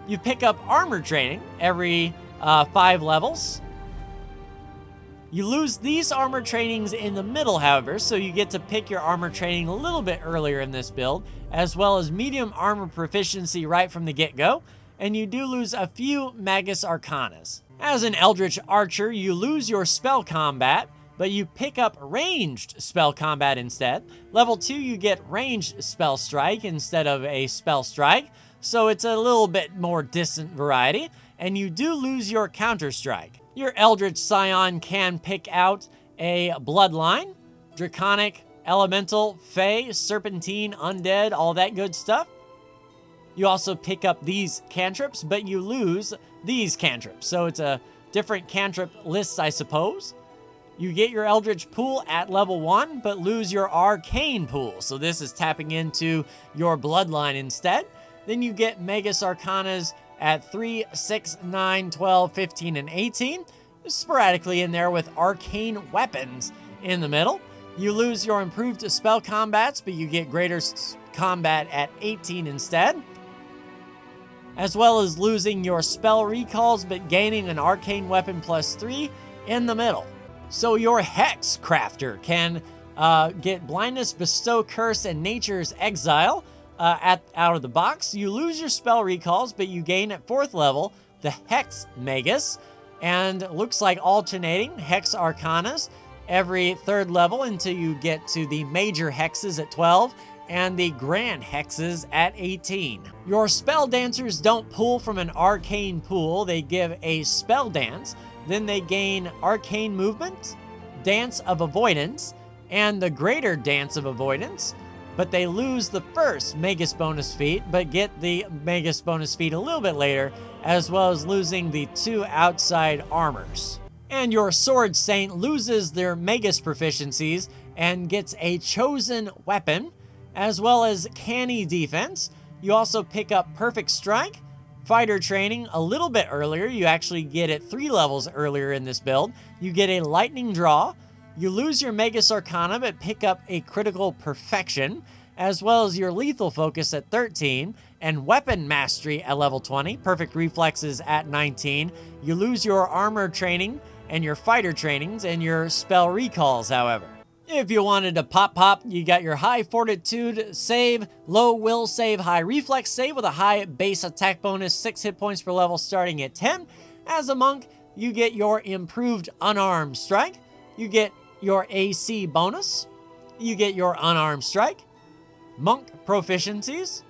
You pick up armor training every 5 levels. You lose these armor trainings in the middle, however, so you get to pick your armor training a little bit earlier in this build, as well as medium armor proficiency right from the get-go, and you do lose a few Magus Arcanas. As an Eldritch Archer, you lose your spell combat, but you pick up ranged spell combat instead. Level 2, you get ranged spell strike instead of a spell strike, so it's a little bit more distant variety, and you do lose your counter strike. Your Eldritch Scion can pick out a bloodline, draconic, elemental, fey, serpentine, undead, all that good stuff. You also pick up these cantrips, but you lose these cantrips, so it's a different cantrip list, I suppose. You get your Eldritch pool at level 1, but lose your arcane pool. So this is tapping into your bloodline instead. Then you get Magus Arcanas at 3, 6, 9, 12, 15, and 18. Sporadically in there with arcane weapons in the middle. You lose your improved spell combats, but you get greater combat at 18 instead. As well as losing your spell recalls, but gaining an arcane weapon plus 3 in the middle. So your Hex Crafter can get Blindness, Bestow Curse, and Nature's Exile out of the box. You lose your spell recalls, but you gain at 4th level the Hex Magus, and looks like alternating Hex Arcanas every 3rd level until you get to the Major Hexes at 12 and the Grand Hexes at 18. Your Spell Dancers don't pull from an arcane pool, they give a spell dance. Then they gain Arcane Movement, Dance of Avoidance, and the Greater Dance of Avoidance, but they lose the first Magus bonus feat, but get the Magus bonus feat a little bit later, as well as losing the 2 outside armors. And your Sword Saint loses their Magus proficiencies and gets a chosen weapon, as well as canny defense. You also pick up Perfect Strike, Fighter training a little bit earlier. You actually get it 3 levels earlier in this build. You get a lightning draw. You lose your Magus Arcana, but pick up a critical perfection, as well as your lethal focus at 13, and weapon mastery at level 20, perfect reflexes at 19. You lose your armor training and your fighter trainings and your spell recalls, however. If you wanted to pop, you got your high fortitude save, low will save, high reflex save with a high base attack bonus, 6 hit points per level starting at 10. As a monk, you get your improved unarmed strike. You get your AC bonus. You get your unarmed strike, monk proficiencies,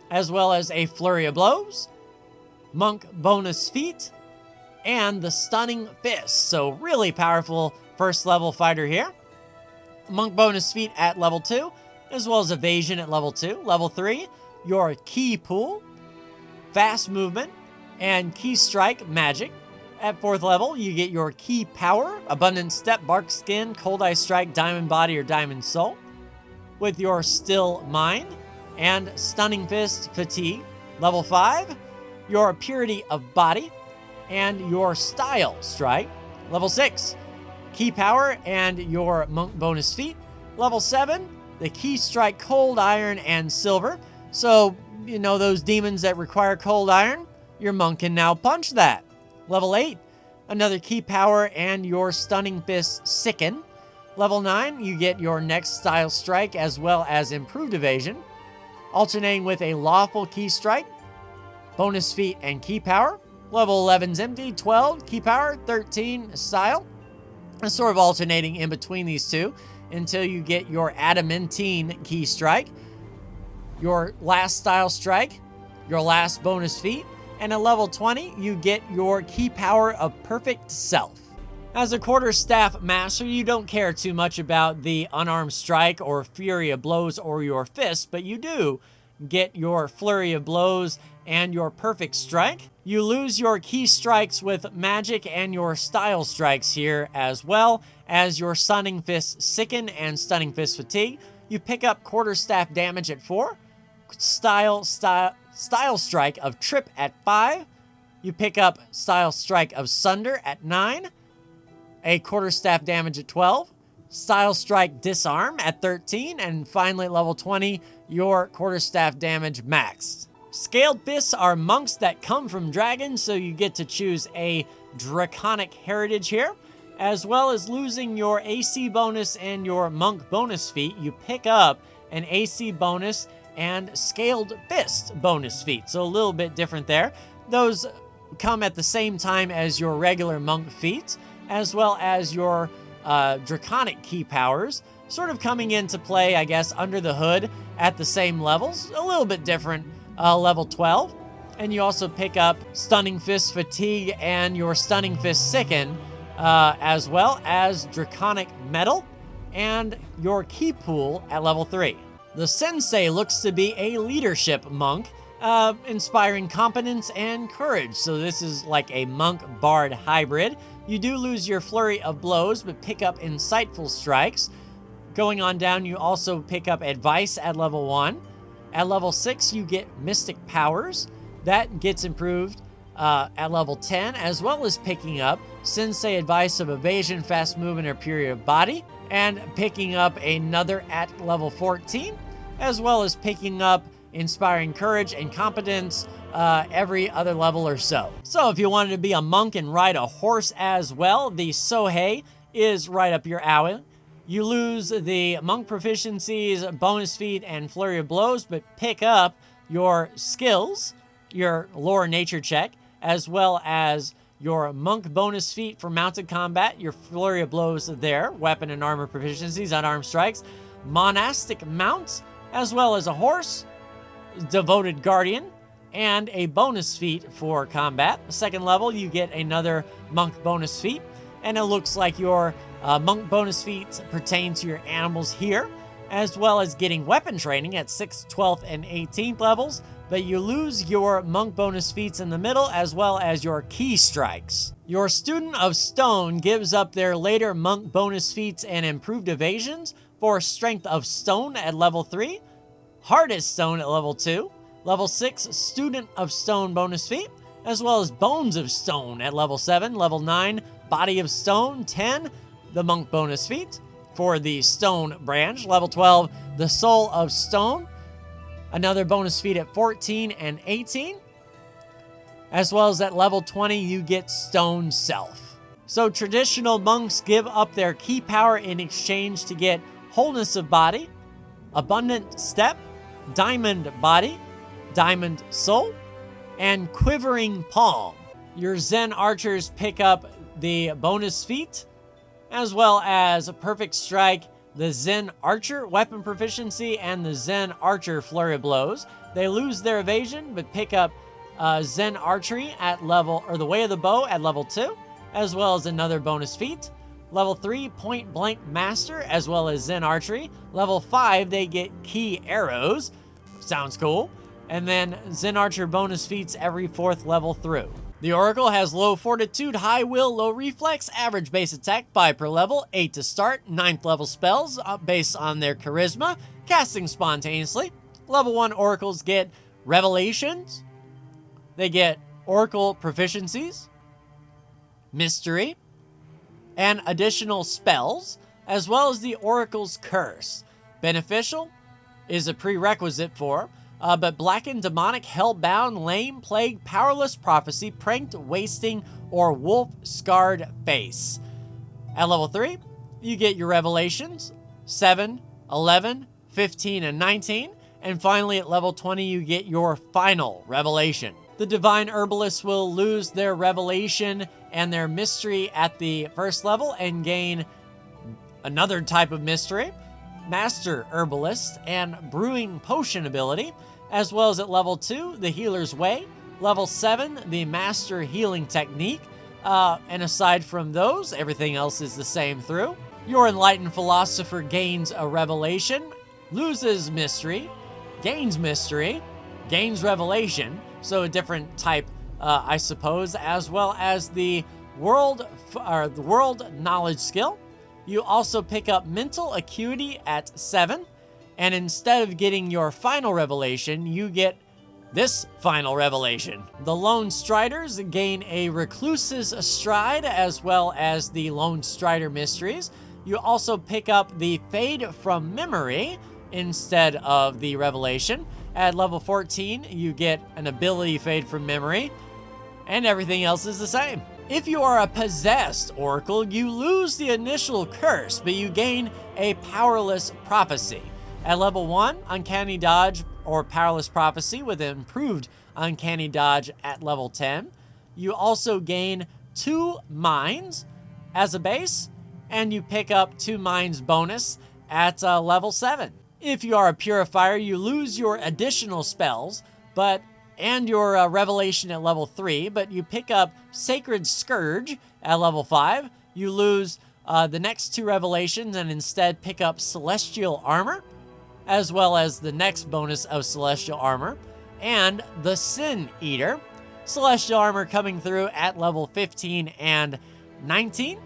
as well as a flurry of blows, monk bonus feat, and the stunning fist. So really powerful 1st level fighter here. Monk bonus feat at level 2, as well as evasion at level 2. Level 3, your key pool, fast movement, and key strike magic. At 4th level, you get your key power, abundant step, bark skin, cold ice strike, diamond body, or diamond soul. With your still mind and stunning fist fatigue. Level 5, your purity of body and your style strike. Level 6, key power and your monk bonus feat. Level 7, the key strike cold iron and silver. So, you know, those demons that require cold iron, your monk can now punch that. Level 8, another key power and your stunning fist sicken. Level 9, you get your next style strike as well as improved evasion, alternating with a lawful key strike, bonus feat, and key power. Level 11's empty, 12 key power, 13 style. And sort of alternating in between these two until you get your adamantine key strike, your last style strike, your last bonus feat, and at level 20, you get your key power of perfect self. As a quarterstaff master, you don't care too much about the unarmed strike or fury of blows or your fist, but you do get your flurry of blows and your perfect strike. You lose your key strikes with magic and your style strikes here, as well as your stunning fist sicken and stunning fist fatigue. You pick up quarterstaff damage at 4, style strike of trip at 5. You pick up style strike of sunder at 9. A quarterstaff damage at 12, style strike disarm at 13, and finally at level 20, your quarterstaff damage maxed. Scaled fists are monks that come from dragons, so you get to choose a draconic heritage here, as well as losing your AC bonus and your monk bonus feat. You pick up an AC bonus and scaled fist bonus feat, so a little bit different there. Those come at the same time as your regular monk feats, as well as your draconic key powers, sort of coming into play, I guess, under the hood at the same levels, a little bit different, level 12. And you also pick up Stunning Fist Fatigue and your Stunning Fist Sicken, as well as Draconic Metal and your key pool at level 3. The Sensei looks to be a leadership monk, inspiring competence and courage. So this is like a monk-bard hybrid. You do lose your flurry of blows, but pick up insightful strikes. Going on down, you also pick up advice at level 1. At level 6, you get mystic powers. That gets improved at level 10, as well as picking up Sensei advice of evasion, fast movement, or period of body, and picking up another at level 14, as well as picking up inspiring courage and competence every other level or so. So if you wanted to be a monk and ride a horse as well, the Sohei is right up your alley. You lose the monk proficiencies, bonus feat, and flurry of blows, but pick up your skills, your lore nature check, as well as your monk bonus feat for mounted combat, your flurry of blows there, weapon and armor proficiencies, unarmed strikes, monastic mounts, as well as a horse, devoted guardian, and a bonus feat for combat. Second level, you get another monk bonus feat, and it looks like your monk bonus feats pertain to your animals here, as well as getting weapon training at 6th, 12th, and 18th levels, but you lose your monk bonus feats in the middle, as well as your key strikes. Your Student of Stone gives up their later monk bonus feats and improved evasions for Strength of Stone at level 3, Hardest Stone at level 2, level 6 Student of Stone bonus feat, as well as Bones of Stone at level 7, level 9 Body of Stone, 10 the monk bonus feat for the Stone branch, level 12 the Soul of Stone, another bonus feat at 14 and 18, as well as at level 20 you get Stone Self. So traditional monks give up their key power in exchange to get Wholeness of Body, Abundant Step, Diamond Body, Diamond Soul, and Quivering Palm. Your Zen Archers pick up the bonus feat, as well as Perfect Strike, the Zen Archer weapon proficiency, and the Zen Archer flurry of blows. They lose their evasion, but pick up Zen Archery at level, or the Way of the Bow at level 2, as well as another bonus feat. Level 3, Point Blank Master, as well as Zen Archery. Level 5, they get Key Arrows. Sounds cool. And then Zen Archer bonus feats every 4th level through. The Oracle has low fortitude, high will, low reflex, average base attack, 5 per level, 8 to start, 9th level spells based on their charisma, casting spontaneously. Level 1 Oracles get Revelations. They get Oracle proficiencies, Mystery, and additional spells, as well as the Oracle's Curse. Beneficial is a prerequisite for, but Blackened, Demonic, Hellbound, Lame, Plague, Powerless Prophecy, Pranked, Wasting, or Wolf-Scarred Face. At level 3, you get your Revelations, 7, 11, 15, and 19. And finally, at level 20, you get your final Revelation. The Divine Herbalists will lose their Revelation and their Mystery at the first level and gain another type of Mystery, Master Herbalist, and Brewing Potion ability, as well as at level 2, the Healer's Way, level 7, the Master Healing Technique, And aside from those, everything else is the same through. Your Enlightened Philosopher gains a revelation, loses mystery, gains revelation, so a different type, I suppose, as well as the world knowledge skill. You also pick up mental acuity at 7, and instead of getting your final revelation, you get this final revelation. The Lone Striders gain a Recluse's Stride as well as the Lone Strider Mysteries. You also pick up the Fade from Memory instead of the Revelation. At level 14, you get an ability Fade from Memory, and everything else is the same. If you are a possessed oracle, you lose the initial curse, but you gain a Powerless Prophecy. At level 1, Uncanny Dodge or Powerless Prophecy with improved Uncanny Dodge at level 10. You also gain 2 Minds as a base, and you pick up 2 Minds bonus at level 7. If you are a Purifier, you lose your additional spells, and your Revelation at level 3, but you pick up Sacred Scourge at level 5. You lose the next 2 Revelations and instead pick up Celestial Armor, as well as the next bonus of Celestial Armor, and the Sin Eater. Celestial Armor coming through at level 15 and 19,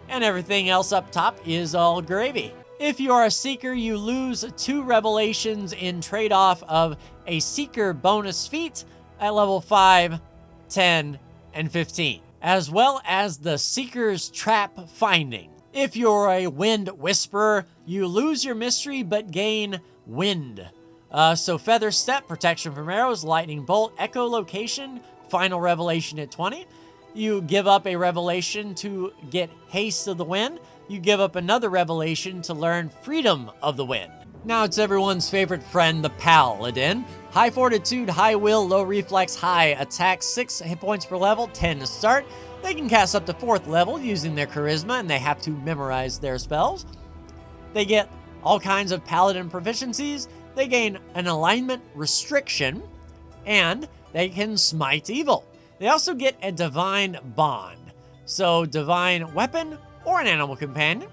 and everything else up top is all gravy. If you are a Seeker, you lose 2 Revelations in trade-off of a Seeker bonus feat at level 5, 10, and 15, as well as the Seeker's Trap Finding. If you're a Wind Whisperer, you lose your mystery but gain wind. So Feather Step, protection from arrows, Lightning Bolt, Echolocation, final revelation at 20. You give up a revelation to get Haste of the Wind. You give up another revelation to learn Freedom of the Wind. Now it's everyone's favorite friend, the Paladin. High Fortitude, High Will, Low Reflex, High Attack, 6 hit points per level, 10 to start. They can cast up to 4th level using their Charisma, and they have to memorize their spells. They get all kinds of Paladin proficiencies. They gain an Alignment Restriction, and they can Smite Evil. They also get a Divine Bond, so Divine Weapon or an Animal Companion.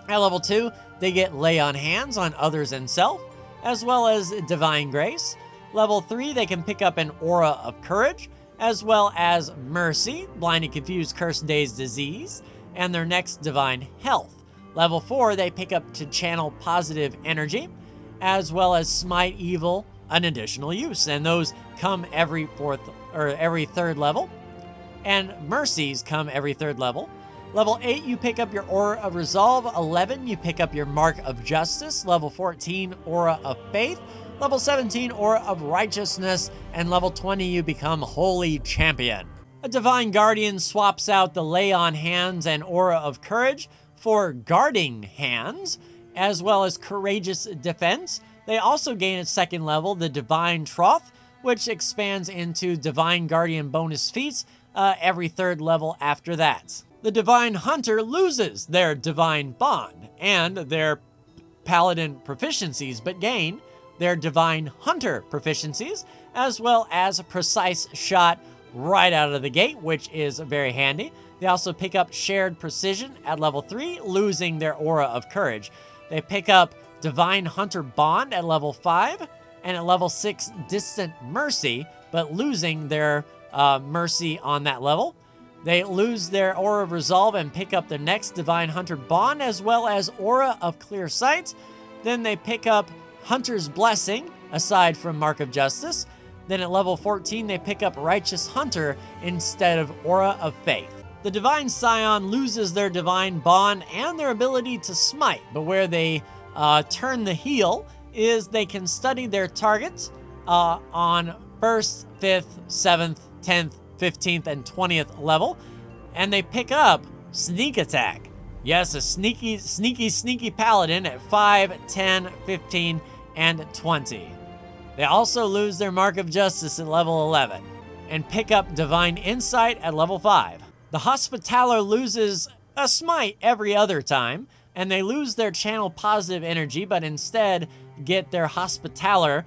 At level 2, they get Lay on Hands on others and self, as well as Divine Grace. Level 3, they can pick up an Aura of Courage, as well as Mercy, Blinded, Confused, Cursed, Dazed, Disease, and their next Divine Health. Level 4, they pick up to channel Positive Energy, as well as Smite Evil, an additional use, and those come every 3rd level, and Mercies come every 3rd level. Level 8, you pick up your Aura of Resolve. 11, you pick up your Mark of Justice. Level 14, Aura of Faith. Level 17, Aura of Righteousness. And level 20, you become Holy Champion. A Divine Guardian swaps out the Lay on Hands and Aura of Courage for Guarding Hands, as well as Courageous Defense. They also gain at 2nd level the Divine Troth, which expands into Divine Guardian bonus feats every 3rd level after that. The Divine Hunter loses their Divine Bond and their Paladin proficiencies, but gain their Divine Hunter proficiencies, as well as Precise Shot right out of the gate, which is very handy. They also pick up Shared Precision at level 3, losing their Aura of Courage. They pick up Divine Hunter Bond at level 5, and at level 6, Distant Mercy, but losing their Mercy on that level. They lose their Aura of Resolve and pick up the next Divine Hunter Bond, as well as Aura of Clear Sight. Then they pick up Hunter's Blessing, aside from Mark of Justice. Then at level 14, they pick up Righteous Hunter instead of Aura of Faith. The Divine Scion loses their Divine Bond and their ability to smite, but where they turn the heel is they can study their targets on 1st, 5th, 7th, 10th, 15th, and 20th level, and they pick up Sneak Attack. Yes, a sneaky Paladin at 5, 10, 15, and 20. They also lose their Mark of Justice at level 11, and pick up Divine Insight at level 5. The Hospitaller loses a Smite every other time, and they lose their Channel Positive Energy, but instead get their Hospitaller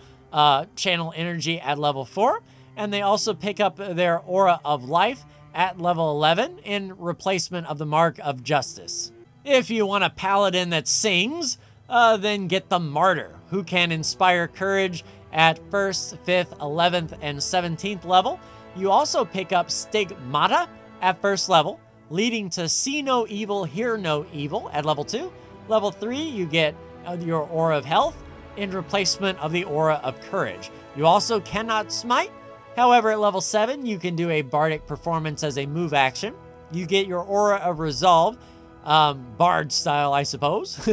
Channel Energy at level 4. And they also pick up their Aura of Life at level 11 in replacement of the Mark of Justice. If you want a paladin that sings, then get the Martyr, who can inspire courage at 1st, 5th, 11th, and 17th level. You also pick up Stigmata at 1st level, leading to See No Evil, Hear No Evil at level 2. Level 3, you get your Aura of Health in replacement of the Aura of Courage. You also cannot smite. However, at level 7, you can do a Bardic performance as a move action. You get your Aura of Resolve, Bard style, I suppose.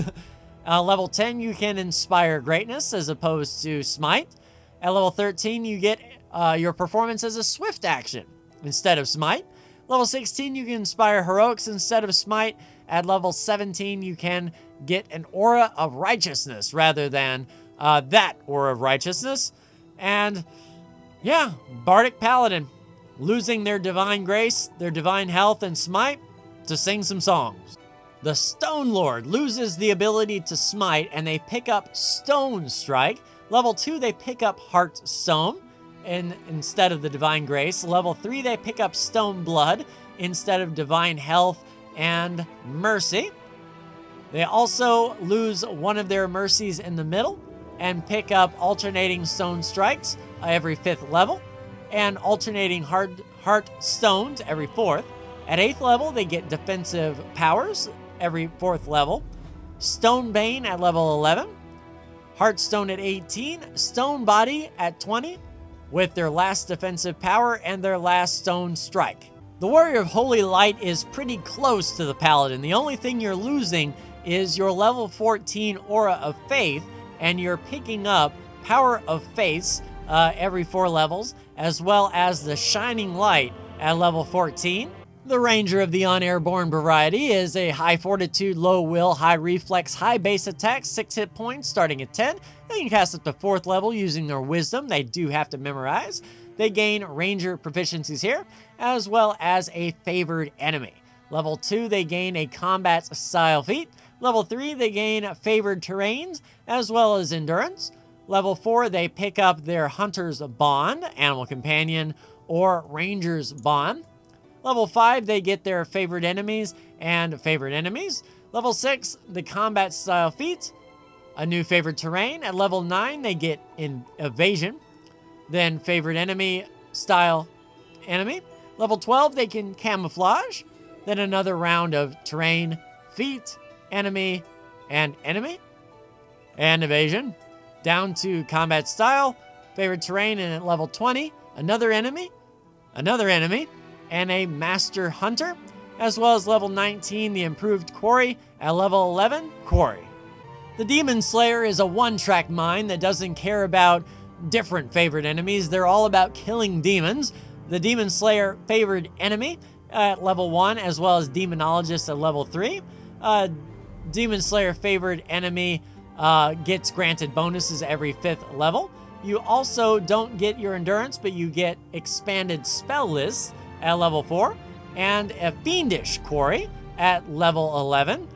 Level 10, you can Inspire Greatness as opposed to Smite. At level 13, you get your performance as a swift action instead of Smite. Level 16, you can Inspire Heroics instead of Smite. At level 17, you can get an Aura of Righteousness rather than that Aura of Righteousness. And yeah, Bardic Paladin, losing their Divine Grace, their Divine Health, and Smite to sing some songs. The Stone Lord loses the ability to smite, and they pick up Stone Strike. Level 2, they pick up Heart Stone instead of the Divine Grace. Level 3, they pick up Stone Blood instead of Divine Health and Mercy. They also lose one of their mercies in the middle and pick up alternating Stone Strikes every 5th level and alternating Heart Stones every 4th. At 8th level, they get defensive powers every 4th level. Stone Bane at level 11. Heartstone at 18. Stone Body at 20 with their last defensive power and their last Stone Strike. The Warrior of Holy Light is pretty close to the Paladin. The only thing you're losing is your level 14 Aura of Faith, and you're picking up Power of Faith every 4 levels, as well as the Shining Light at level 14. The Ranger of the Unairborne variety is a high fortitude, low will, high reflex, high base attack, 6 hit points starting at 10. They can cast up to 4th level using their wisdom. They do have to memorize. They gain ranger proficiencies here, as well as a favored enemy. Level 2, they gain a combat style feat. Level 3, they gain favored terrains, as well as endurance. Level 4, they pick up their Hunter's Bond, Animal Companion, or Ranger's Bond. Level 5, they get their favored enemies and favorite enemies. Level 6, the combat style feats, a new favorite terrain. At level 9, they get evasion, then favorite enemy style enemy. Level 12, they can camouflage, then another round of terrain, feat, enemy, and evasion. Down to combat style, favorite terrain, and at level 20, another enemy, and a Master Hunter, as well as level 19, the improved Quarry, at level 11, Quarry. The Demon Slayer is a one-track mind that doesn't care about different favorite enemies. They're all about killing demons. The Demon Slayer favored enemy at level 1, as well as Demonologist at level 3. Demon Slayer favored enemy gets granted bonuses every 5th level. You also don't get your endurance, but you get expanded spell lists at level 4, and a Fiendish Quarry at level 11,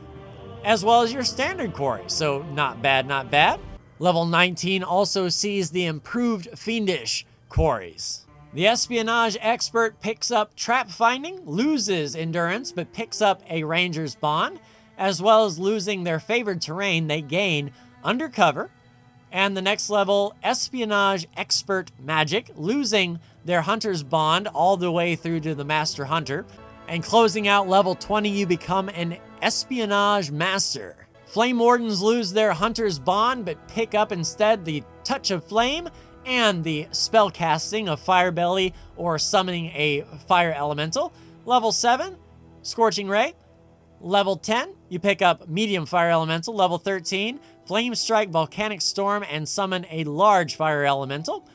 as well as your standard Quarry, so not bad, not bad. Level 19 also sees the improved Fiendish Quarries. The Espionage Expert picks up Trap Finding, loses endurance, but picks up a Ranger's Bond, as well as losing their favored terrain, they gain Undercover, and the next level, Espionage Expert Magic, losing their Hunter's Bond all the way through to the Master Hunter. And closing out level 20, you become an Espionage Master. Flame Wardens lose their Hunter's Bond, but pick up instead the Touch of Flame and the spell casting of Fire Belly or summoning a Fire Elemental. Level 7, Scorching Ray. Level 10, you pick up Medium Fire Elemental. Level 13, Flame Strike, Volcanic Storm, and summon a large Fire Elemental.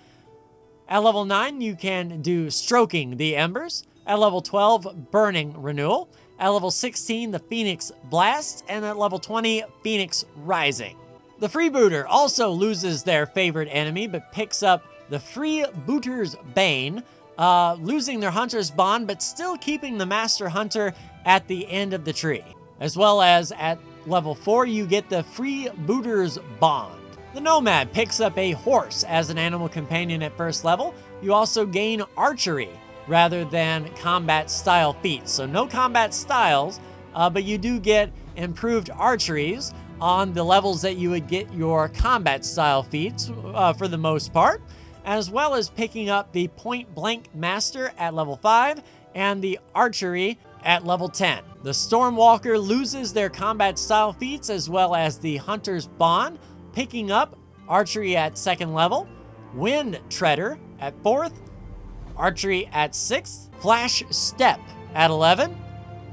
At level 9, you can do Stroking the Embers. At level 12, Burning Renewal. At level 16, the Phoenix Blast. And at level 20, Phoenix Rising. The Freebooter also loses their favorite enemy, but picks up the Freebooter's Bane, losing their Hunter's Bond, but still keeping the Master Hunter at the end of the tree. As well as at level 4, you get the Freebooter's Bond. The Nomad picks up a horse as an animal companion at 1st level. You also gain Archery, rather than combat style feats. So no combat styles, but you do get improved archeries on the levels that you would get your combat style feats for the most part, as well as picking up the Point Blank Master at level 5 and the Archery at level 10. The Stormwalker loses their combat style feats as well as the Hunter's Bond, picking up Archery at 2nd level, Wind Treader at 4th, Archery at 6th, Flash Step at 11,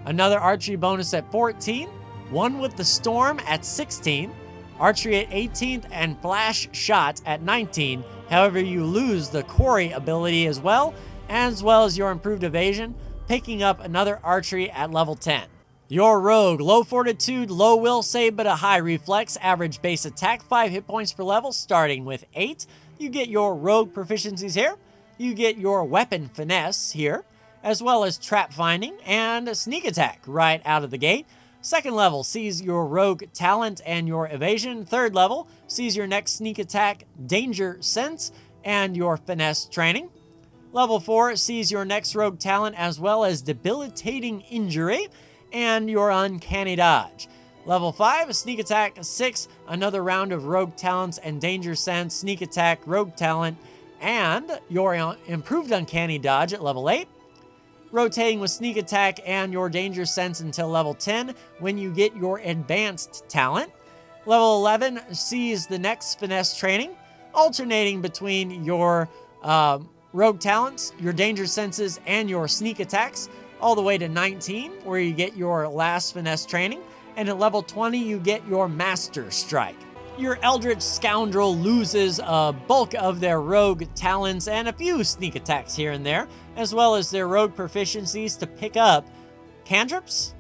another Archery bonus at 14, One with the Storm at 16, Archery at 18th, and Flash Shot at 19. However, you lose the Quarry ability as well as your improved evasion, picking up another Archery at level 10. Your Rogue, low fortitude, low will save, but a high reflex, average base attack, 5 hit points per level, starting with 8. You get your Rogue proficiencies here. You get your Weapon Finesse here, as well as Trap Finding and Sneak Attack right out of the gate. 2nd level sees your Rogue Talent and your Evasion. 3rd level sees your next Sneak Attack, Danger Sense, and your Finesse training. Level 4 sees your next Rogue Talent as well as Debilitating Injury and your Uncanny Dodge. Level 5, Sneak Attack. 6, another round of Rogue Talents and Danger Sense, Sneak Attack, Rogue Talent, and your improved Uncanny Dodge at level 8. Rotating with Sneak Attack and your Danger Sense until level 10 when you get your Advanced Talent. Level 11 sees the next Finesse training, alternating between your Rogue Talents, your Danger Senses, and your Sneak Attacks, all the way to 19, where you get your last Finesse training, and at level 20, you get your Master Strike. Your Eldritch Scoundrel loses a bulk of their Rogue Talents and a few Sneak Attacks here and there, as well as their Rogue proficiencies to pick up Cantrips,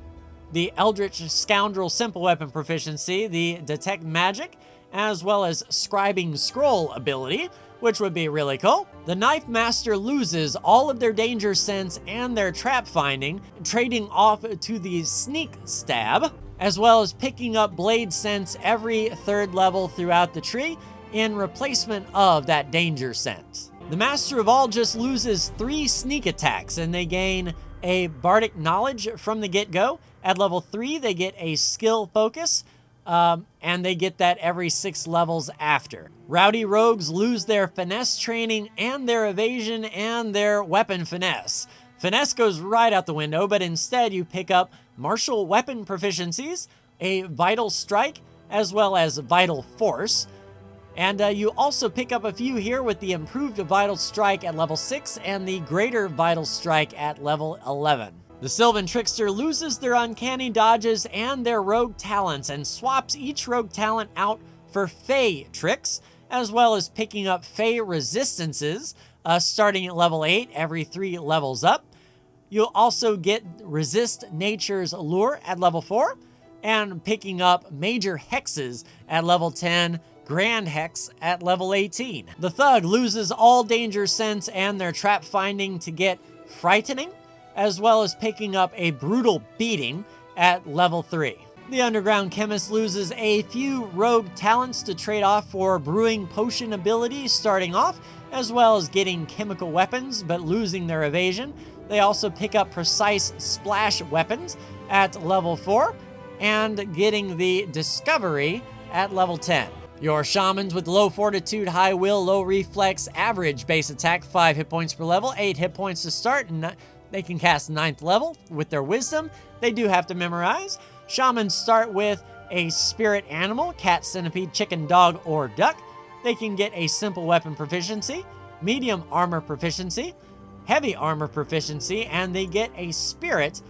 the Eldritch Scoundrel Simple Weapon proficiency, the Detect Magic, as well as Scribing Scroll ability, which would be really cool. The Knife Master loses all of their Danger Sense and their Trap Finding, trading off to the Sneak Stab, as well as picking up Blade Sense every 3rd level throughout the tree in replacement of that Danger Sense. The Master of All just loses 3 Sneak Attacks, and they gain a Bardic Knowledge from the get-go. At level 3, they get a Skill Focus, and they get that every 6 levels after. Rowdy Rogues lose their Finesse training and their Evasion and their Weapon Finesse. Finesse goes right out the window, but instead you pick up Martial Weapon proficiencies, a Vital Strike, as well as Vital Force. And you also pick up a few here with the improved Vital Strike at level 6 and the greater Vital Strike at level 11. The Sylvan Trickster loses their Uncanny Dodges and their Rogue Talents and swaps each Rogue Talent out for Fey Tricks, as well as picking up Fey Resistances, starting at level 8 every 3 levels up. You'll also get Resist Nature's Lure at level 4, and picking up Major Hexes at level 10, Grand Hex at level 18. The Thug loses all Danger Sense and their Trap Finding to get Frightening, as well as picking up a Brutal Beating at level 3. The Underground Chemist loses a few Rogue Talents to trade off for Brewing Potion abilities starting off, as well as getting Chemical Weapons, but losing their Evasion. They also pick up Precise Splash Weapons at level 4, and getting the Discovery at level 10. Your Shamans with low fortitude, high will, low reflex, average base attack, 5 hit points per level, 8 hit points to start, and they can cast 9th level with their Wisdom. They do have to memorize. Shamans start with a Spirit Animal, cat, centipede, chicken, dog, or duck. They can get a Simple Weapon proficiency, Medium Armor proficiency, Heavy Armor proficiency, and they get a Spirit.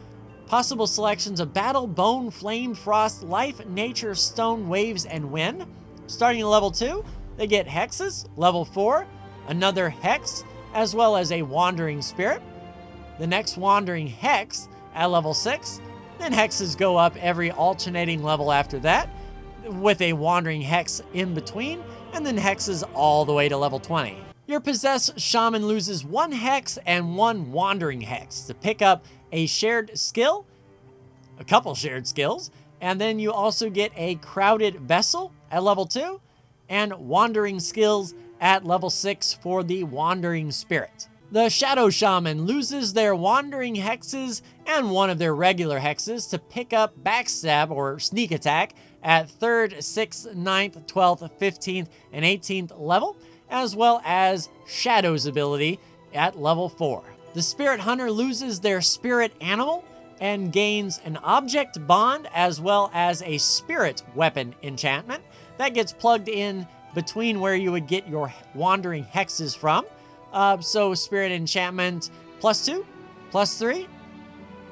Possible selections of Battle, Bone, Flame, Frost, Life, Nature, Stone, Waves, and Wind. Starting at level 2, they get Hexes. Level 4, another Hex, as well as a Wandering Spirit. The next Wandering Hex at level 6. Then Hexes go up every alternating level after that, with a Wandering Hex in between, and then Hexes all the way to level 20. Your Possessed Shaman loses 1 Hex and 1 Wandering Hex to pick up a shared skill, a couple shared skills, and then you also get a Crowded Vessel at level 2, and Wandering Skills at level 6 for the Wandering Spirit. The Shadow Shaman loses their Wandering Hexes and one of their regular hexes to pick up Backstab or Sneak Attack at 3rd, 6th, 9th, 12th, 15th, and 18th level, as well as Shadow's ability at level 4. The Spirit Hunter loses their Spirit Animal and gains an Object Bond as well as a Spirit Weapon enchantment that gets plugged in between where you would get your Wandering Hexes from. So Spirit Enchantment +2, +3,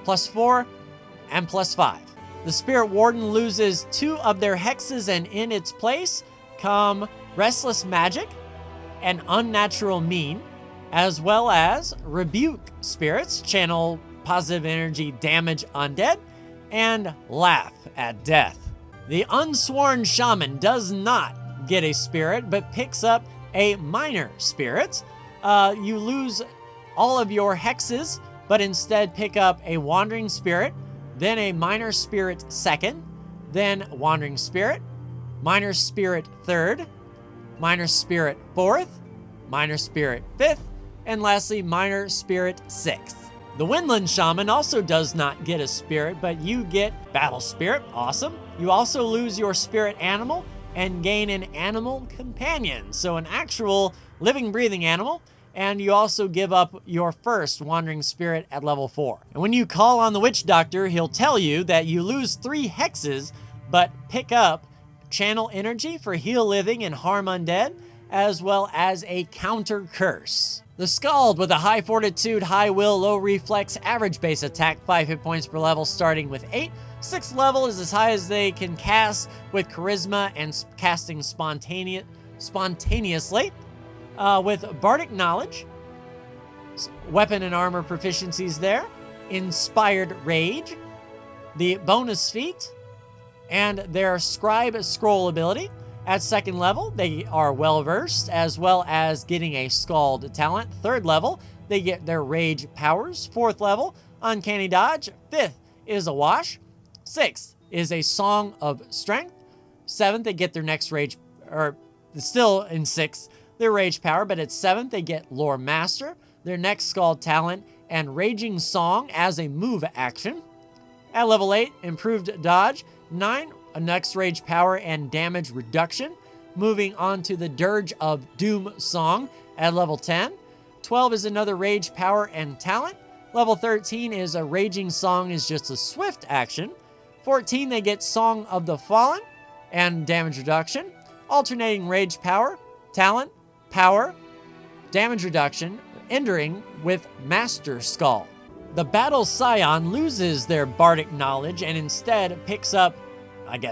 +4, and +5. The Spirit Warden loses 2 of their hexes, and in its place come Restless Magic and Unnatural Mean, as well as Rebuke Spirits, channel positive energy, damage undead, and Laugh at Death. The Unsworn Shaman does not get a spirit, but picks up a Minor Spirit. You lose all of your hexes, but instead pick up a Wandering Spirit, then a Minor Spirit 2nd, then Wandering Spirit, Minor Spirit 3rd, Minor Spirit 4th, Minor Spirit 5th, and lastly, Minor Spirit 6th. The Windland Shaman also does not get a spirit, but you get Battle Spirit, awesome. You also lose your Spirit Animal and gain an Animal Companion, so an actual living, breathing animal. And you also give up your first Wandering Spirit at level 4. And when you call on the Witch Doctor, he'll tell you that you lose 3 hexes, but pick up Channel Energy for Heal Living and Harm Undead, as well as a Counter Curse. The Scald with a high fortitude, high will, low reflex, average base attack, 5 hit points per level starting with 8. 6th level is as high as they can cast with Charisma and casting spontaneously. With Bardic Knowledge, weapon and armor proficiencies there, Inspired Rage, the bonus feat, and their Scribe Scroll ability. At 2nd level, they are well-versed, as well as getting a Scald talent. 3rd level, they get their Rage powers. 4th level, Uncanny Dodge. 5th is a Wash. 6th is a Song of Strength. 7th, they get their next Rage, or still in 6th, their Rage power, but at 7th, they get Lore Master, their next Scald talent, and Raging Song as a move action. At level 8, Improved Dodge. 9, a next Rage power and damage reduction. Moving on to the Dirge of Doom Song at level 10. 12 is another Rage power and talent. Level 13 is a Raging Song is just a swift action. 14, they get Song of the Fallen and damage reduction. Alternating Rage power, talent, power, damage reduction, ending with Master Skull. The Battle Scion loses their Bardic Knowledge and instead picks up,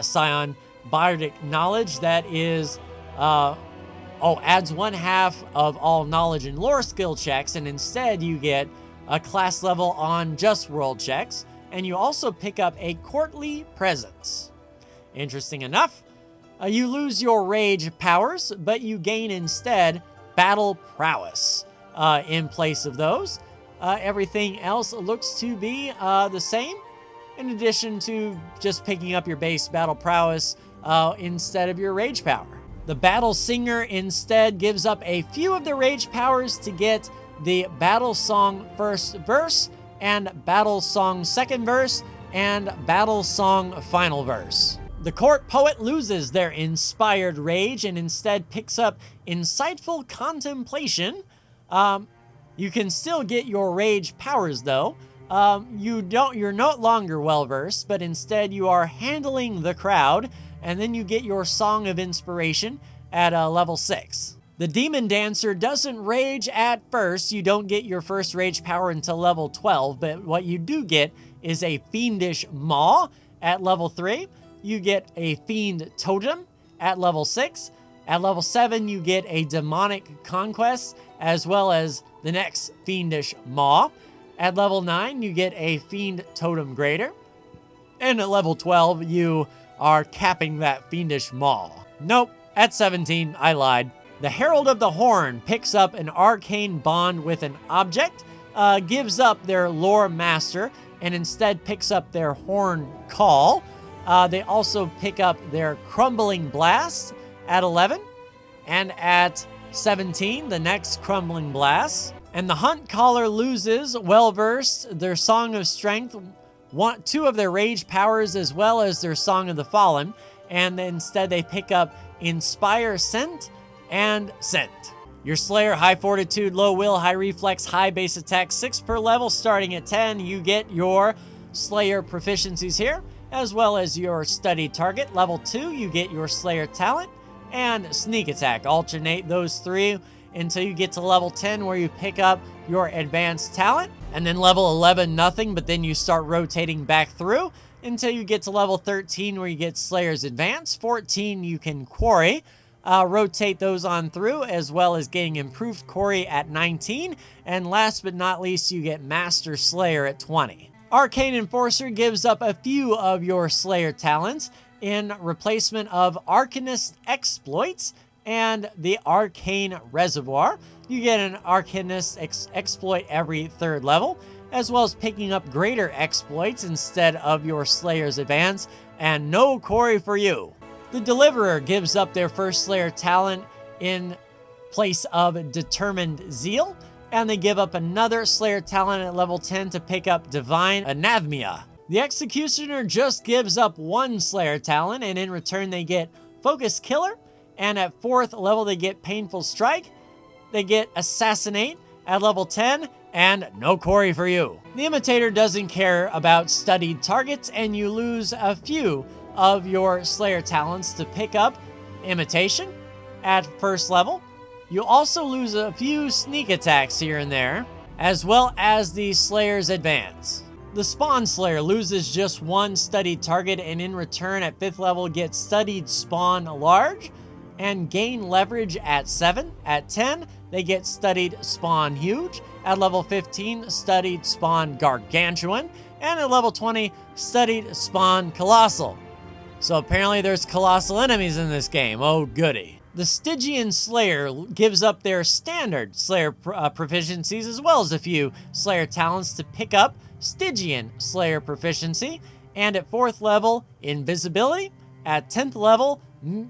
Scion Bardic Knowledge that is, adds 1/2 of all knowledge and lore skill checks, and instead you get a class level on just world checks, and you also pick up a Courtly Presence. Interesting enough. You lose your Rage powers, but you gain instead Battle Prowess in place of those. Everything else looks to be the same, in addition to just picking up your base Battle Prowess instead of your Rage power. The Battle Singer instead gives up a few of the Rage powers to get the Battle Song first verse, and Battle Song second verse, and Battle Song final verse. The Court Poet loses their Inspired Rage and instead picks up Insightful Contemplation. You can still get your Rage powers though. You're no longer well-versed, but instead you are Handling the Crowd, and then you get your Song of Inspiration at level 6. The Demon Dancer doesn't rage at first. You don't get your first Rage power until level 12, but what you do get is a Fiendish Maw at level 3. You get a Fiend Totem at level 6. At level 7, you get a Demonic Conquest, as well as the next Fiendish Maw. At level 9, you get a Fiend Totem Greater. And at level 12, you are capping that Fiendish Maw. Nope, at 17, I lied. The Herald of the Horn picks up an Arcane Bond with an object, gives up their Lore Master, and instead picks up their Horn Call. They also pick up their Crumbling Blast at 11, and at 17, the next Crumbling Blast. And the Hunt Caller loses Well-Versed, their Song of Strength, two of their Rage powers, as well as their Song of the Fallen. And instead they pick up Inspire Scent and Scent. Your Slayer, high fortitude, low will, high reflex, high base attack, 6 per level. Starting at 10, you get your Slayer proficiencies here, as well as your studied target. Level 2, you get your Slayer talent and sneak attack. Alternate those 3 until you get to level 10, where you pick up your advanced talent. And then level 11, nothing, but then you start rotating back through until you get to level 13, where you get Slayer's Advance. 14, you can quarry. Rotate those on through, as well as getting improved quarry at 19. And last but not least, you get Master Slayer at 20. Arcane Enforcer gives up a few of your Slayer talents in replacement of Arcanist Exploits and the Arcane Reservoir. You get an Arcanist exploit every 3rd level, as well as picking up greater exploits instead of your Slayer's Advance, and no quarry for you. The Deliverer gives up their first Slayer talent in place of Determined Zeal, and they give up another Slayer talent at level 10 to pick up Divine Anavmia. The Executioner just gives up 1 Slayer talent, and in return they get Focus Killer, and at 4th level they get Painful Strike. They get Assassinate at level 10, and no quarry for you. The Imitator doesn't care about studied targets, and you lose a few of your Slayer talents to pick up Imitation at 1st level. You also lose a few sneak attacks here and there, as well as the Slayer's Advance. The Spawn Slayer loses just 1 studied target, and in return at 5th level gets Studied Spawn Large and gain leverage at 7. At 10, they get Studied Spawn Huge. At level 15, Studied Spawn Gargantuan. And at level 20, Studied Spawn Colossal. So apparently there's colossal enemies in this game. Oh, goody. The Stygian Slayer gives up their standard Slayer proficiencies, as well as a few Slayer talents to pick up Stygian Slayer proficiency. And at 4th level, Invisibility. At 10th level,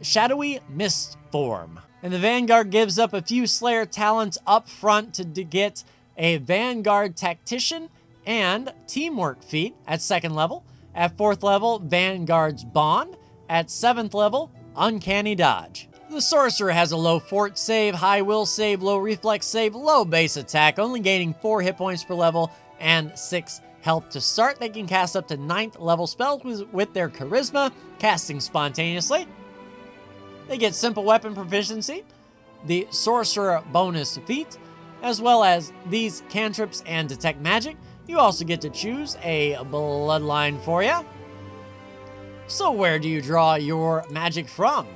Shadowy Mist Form. And the Vanguard gives up a few Slayer talents up front to get a Vanguard Tactician and Teamwork feat at 2nd level. At 4th level, Vanguard's Bond. At 7th level, Uncanny Dodge. The Sorcerer has a low fort save, high will save, low reflex save, low base attack, only gaining 4 hit points per level and 6 health to start. They can cast up to 9th level spells with their Charisma, casting spontaneously. They get Simple Weapon proficiency, the Sorcerer bonus feat, as well as these cantrips and Detect Magic. You also get to choose a bloodline for you. So where do you draw your magic from?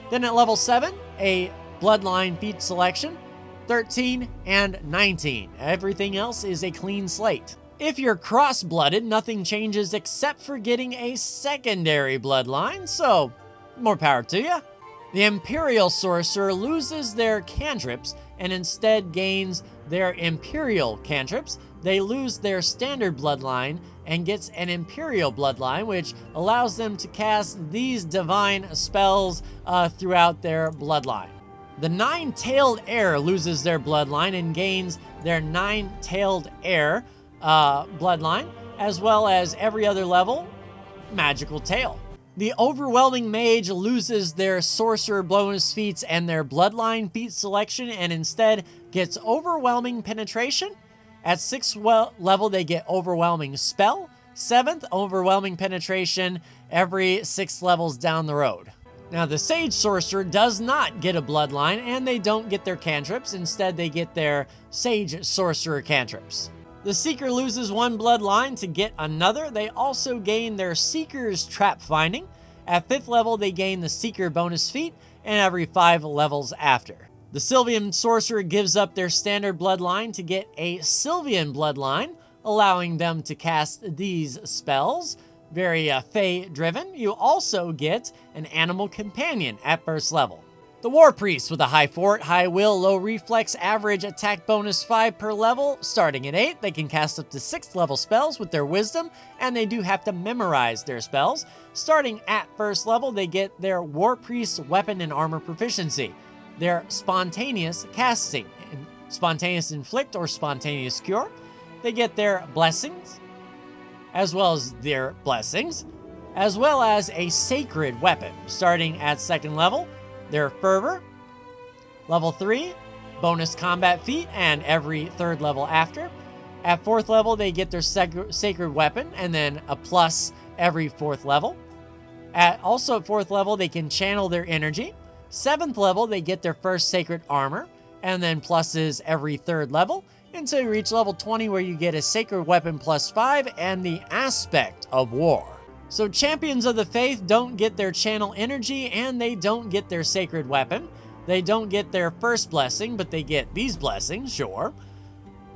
Then at level 7, a bloodline feat selection, 13 and 19. Everything else is a clean slate. If you're cross-blooded, nothing changes except for getting a secondary bloodline, so more power to you. The Imperial Sorcerer loses their cantrips and instead gains their Imperial cantrips. They lose their standard bloodline and gets an Imperial bloodline, which allows them to cast these divine spells throughout their bloodline. The Nine-Tailed Heir loses their bloodline and gains their Nine-Tailed Heir bloodline, as well as every other level, Magical Tail. The Overwhelming Mage loses their Sorcerer bonus feats and their bloodline feat selection, and instead gets Overwhelming Penetration. At 6th level, they get Overwhelming Spell. 7th, Overwhelming Penetration every 6 levels down the road. Now, the Sage Sorcerer does not get a bloodline, and they don't get their cantrips. Instead, they get their Sage Sorcerer cantrips. The Seeker loses 1 bloodline to get another. They also gain their Seeker's Trap Finding. At 5th level, they gain the Seeker bonus feat, and every 5 levels after. The Sylvian Sorcerer gives up their standard bloodline to get a Sylvian bloodline, allowing them to cast these spells. Very Fey-driven. You also get an Animal Companion at 1st level. The War Priest with a high fort, high will, low reflex, average attack bonus 5 per level. Starting at 8, they can cast up to 6th level spells with their wisdom, and they do have to memorize their spells. Starting at 1st level, they get their War Priest weapon and armor proficiency, their spontaneous casting Spontaneous Inflict or Spontaneous Cure. They get their blessings, as well as their blessings, as well as a sacred weapon, starting at 2nd level, their Fervor. Level 3, bonus combat feat, and every 3rd level after. At 4th level, they get their sacred weapon, and then a plus every 4th level. Also at 4th level, they can channel their energy. 7th level, they get their first sacred armor, and then pluses every 3rd level, until you reach level 20, where you get a sacred weapon plus 5 and the aspect of war. So champions of the faith don't get their channel energy, and they don't get their sacred weapon. They don't get their first blessing, but they get these blessings, sure.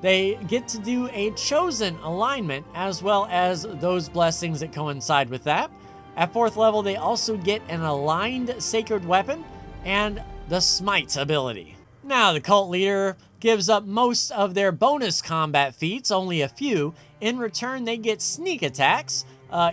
They get to do a chosen alignment, as well as those blessings that coincide with that. At 4th level, they also get an aligned sacred weapon and the smite ability. Now, the cult leader gives up most of their bonus combat feats, only a few. In return, they get sneak attacks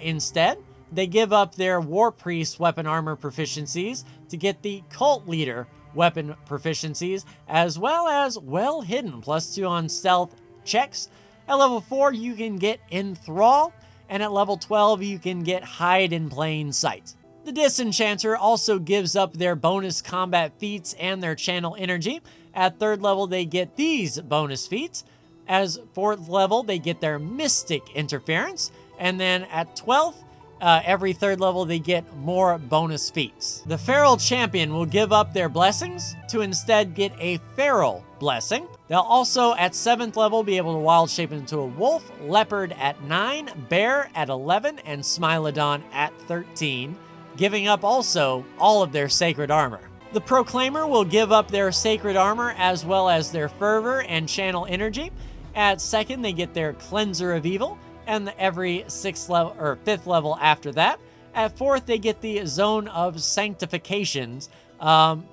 instead. They give up their war priest weapon armor proficiencies to get the cult leader weapon proficiencies, as well as well hidden, +2 on stealth checks. At level 4, you can get enthrall, and at level 12, you can get hide in plain sight. The disenchanter also gives up their bonus combat feats and their channel energy. At 3rd level, they get these bonus feats. As 4th level, they get their mystic interference, and then at 12th, every 3rd level, they get more bonus feats. The feral champion will give up their blessings to instead get a feral blessing. They'll also, at 7th level, be able to wild shape into a wolf, leopard at 9, bear at 11, and Smilodon at 13, giving up also all of their sacred armor. The proclaimer will give up their sacred armor as well as their fervor and channel energy. At 2nd, they get their cleanser of evil, and every 6th level or 5th level after that. At 4th, they get the zone of sanctifications,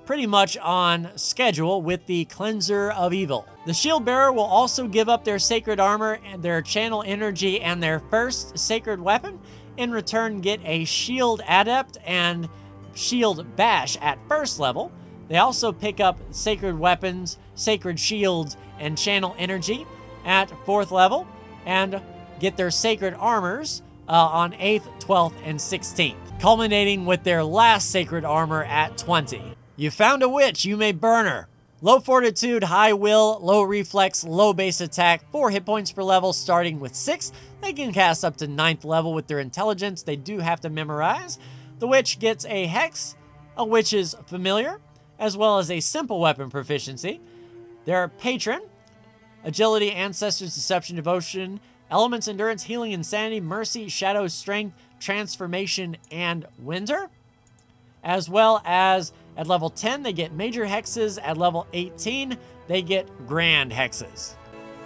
pretty much on schedule with the cleanser of evil. The shield bearer will also give up their sacred armor and their channel energy and their first sacred weapon. In return, get a shield adept and shield bash at 1st level. They also pick up sacred weapons, sacred shields, and channel energy at 4th level, and get their sacred armors on 8th, 12th, and 16th, culminating with their last sacred armor at 20. You found a witch, you may burn her. Low fortitude, high will, low reflex, low base attack, 4 hit points per level starting with 6. They can cast up to 9th level with their intelligence. They do have to memorize. The witch gets a hex, a witch's familiar, as well as a simple weapon proficiency. Their patron, agility, ancestors, deception, devotion, elements, endurance, healing, insanity, mercy, shadow, strength, transformation, and winter. As well as at level 10, they get major hexes. At level 18, they get grand hexes.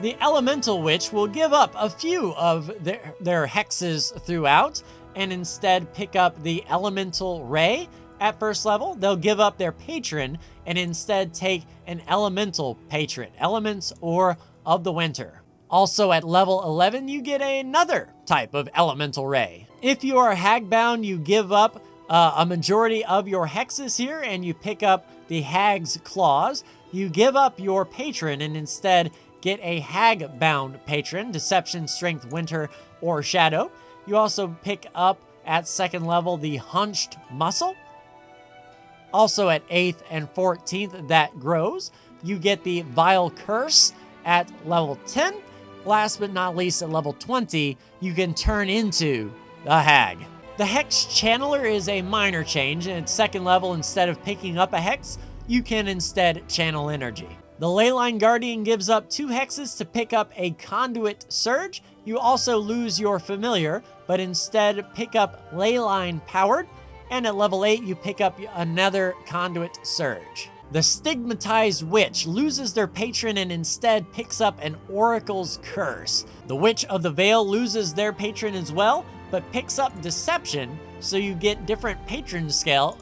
The elemental witch will give up a few of their hexes throughout and instead pick up the elemental ray at 1st level. They'll give up their patron and instead take an elemental patron, elements or of the winter. Also at level 11, you get another type of elemental ray. If you are hagbound, you give up a majority of your hexes here and you pick up the hag's claws. You give up your patron and instead get a hag-bound patron, deception, strength, winter, or shadow. You also pick up at 2nd level the hunched muscle. Also at 8th and 14th, that grows. You get the vile curse at level 10. Last but not least, at level 20, you can turn into the hag. The Hex Channeler is a minor change, and at 2nd level, instead of picking up a hex, you can instead channel energy. The Leyline Guardian gives up 2 hexes to pick up a Conduit Surge. You also lose your familiar, but instead pick up Leyline Powered, and at level 8, you pick up another Conduit Surge. The Stigmatized Witch loses their patron and instead picks up an Oracle's Curse. The Witch of the Veil loses their patron as well, but picks up Deception, so you get different patron skills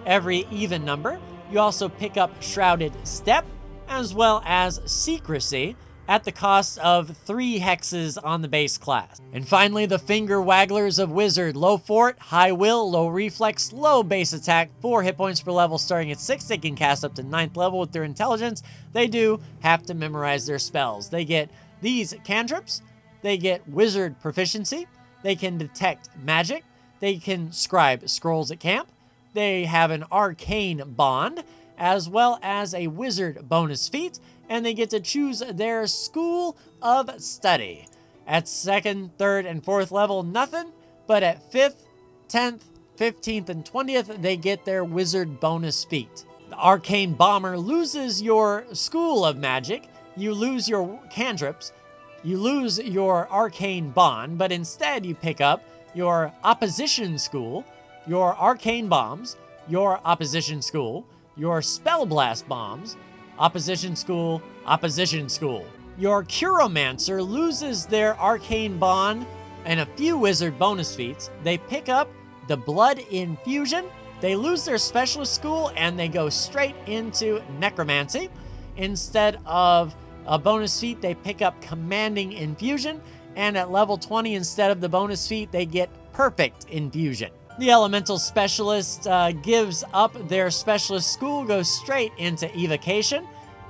every even number. You also pick up Shrouded Step, as well as Secrecy, at the cost of 3 hexes on the base class. And finally, the Finger Wagglers of Wizard. Low fort, high will, low reflex, low base attack, 4 hit points per level starting at 6. They can cast up to 9th level with their intelligence. They do have to memorize their spells. They get these cantrips, they get wizard proficiency, they can detect magic, they can scribe scrolls at camp, they have an arcane bond, as well as a wizard bonus feat, and they get to choose their school of study. At 2nd, 3rd, and 4th level, nothing, but at 5th, 10th, 15th, and 20th, they get their wizard bonus feat. The Arcane Bomber loses your school of magic, you lose your cantrips, you lose your arcane bond, but instead you pick up your opposition school, your arcane bombs, your opposition school, your spell blast bombs, opposition school, opposition school. Your Curomancer loses their arcane bond and a few wizard bonus feats. They pick up the blood infusion, they lose their specialist school, and they go straight into necromancy. Instead of a bonus feat, they pick up commanding infusion, and at level 20, instead of the bonus feat, they get perfect infusion. The Elemental Specialist gives up their Specialist School, goes straight into Evocation,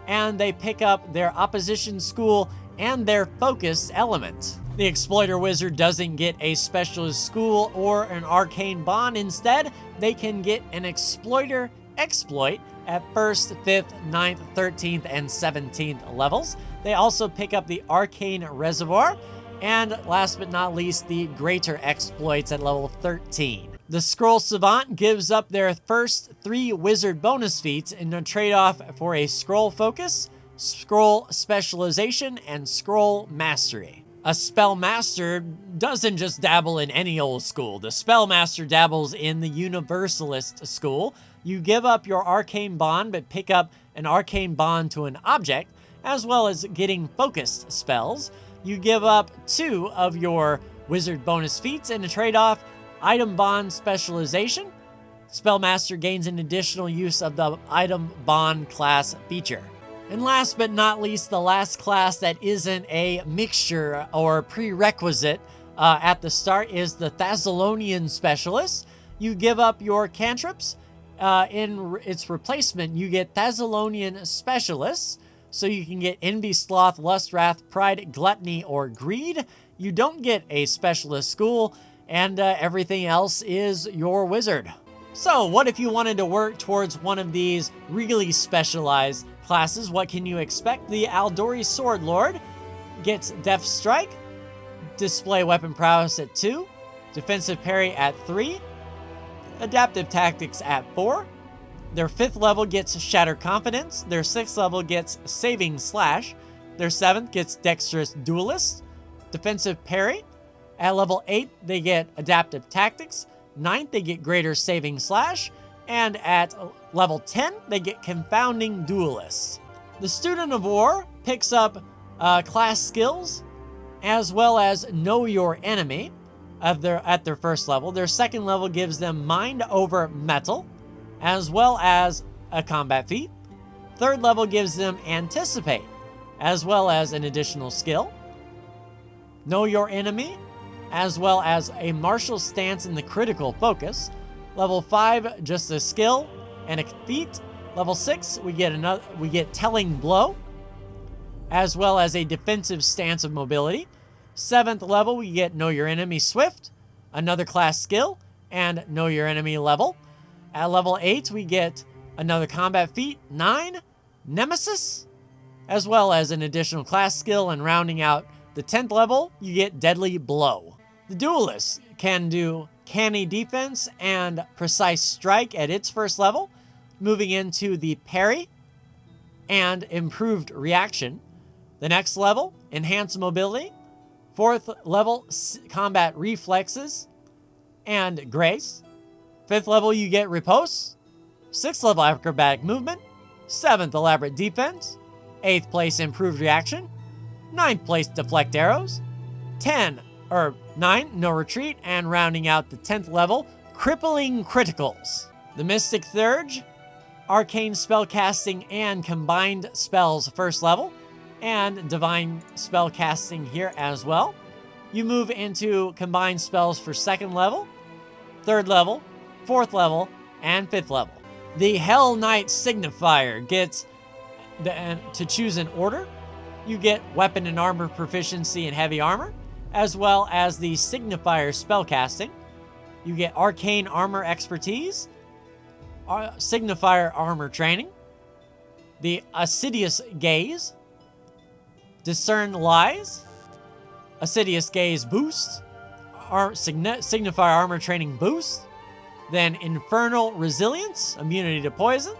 and they pick up their Opposition School and their Focus Element. The Exploiter Wizard doesn't get a Specialist School or an Arcane Bond. Instead, they can get an Exploiter Exploit at 1st, 5th, 9th, 13th, and 17th levels. They also pick up the Arcane Reservoir, and last but not least, the Greater Exploits at level 13. The Scroll Savant gives up their first 3 wizard bonus feats in a trade-off for a Scroll Focus, Scroll Specialization, and Scroll Mastery. A Spell Master doesn't just dabble in any old school. The Spell Master dabbles in the Universalist school. You give up your Arcane Bond, but pick up an Arcane Bond to an object, as well as getting focused spells. You give up 2 of your wizard bonus feats in a trade-off, Item Bond Specialization. Spellmaster gains an additional use of the Item Bond class feature. And last but not least, the last class that isn't a mixture or prerequisite at the start is the Thessalonian Specialist. You give up your cantrips. In its replacement, you get Thessalonian Specialists. So you can get Envy, Sloth, Lust, Wrath, Pride, Gluttony, or Greed. You don't get a Specialist School, and everything else is your wizard. So what if you wanted to work towards one of these really specialized classes? What can you expect? The Aldori Sword Lord gets Death Strike, Display Weapon Prowess at 2, Defensive Parry at 3, Adaptive Tactics at 4. Their 5th level gets Shatter Confidence, their 6th level gets Saving Slash, their 7th gets Dexterous Duelist, Defensive Parry. At level 8, they get Adaptive Tactics. 9th, they get Greater Saving Slash. And at level 10, they get Confounding Duelist. The Student of War picks up class skills, as well as Know Your Enemy at their 1st level. Their 2nd level gives them Mind Over Metal, as well as a combat feat. 3rd level gives them Anticipate, as well as an additional skill. Know Your Enemy, as well as a martial stance in the critical focus. Level 5, just a skill and a feat. Level 6, we get Telling Blow, as well as a defensive stance of mobility. 7th level, we get Know Your Enemy Swift, another class skill, and Know Your Enemy level. At level 8, we get another combat feat. 9, Nemesis, as well as an additional class skill, and rounding out the 10th level, you get Deadly Blow. The Duelist can do Canny Defense and Precise Strike at its 1st level, moving into the Parry and Improved Reaction. The next level, Enhanced Mobility. 4th level, Combat Reflexes and Grace. 5th level, you get Riposte. 6th level, Acrobatic Movement. 7th, Elaborate Defense. 8th place, Improved Reaction. 9th place, Deflect Arrows. 9, No Retreat, and rounding out the 10th level, Crippling Criticals. The Mystic Thurge, Arcane Spellcasting and Combined Spells 1st level, and divine spell casting here as well. You move into combined spells for 2nd level, 3rd level, 4th level, and 5th level. The Hell Knight Signifier gets to choose an order. You get weapon and armor proficiency in heavy armor, as well as the Signifier spellcasting. You get arcane armor expertise, Signifier armor training, the Assiduous Gaze, Discern Lies, Assiduous Gaze boost, Signifier armor training boost, then Infernal Resilience, immunity to poison,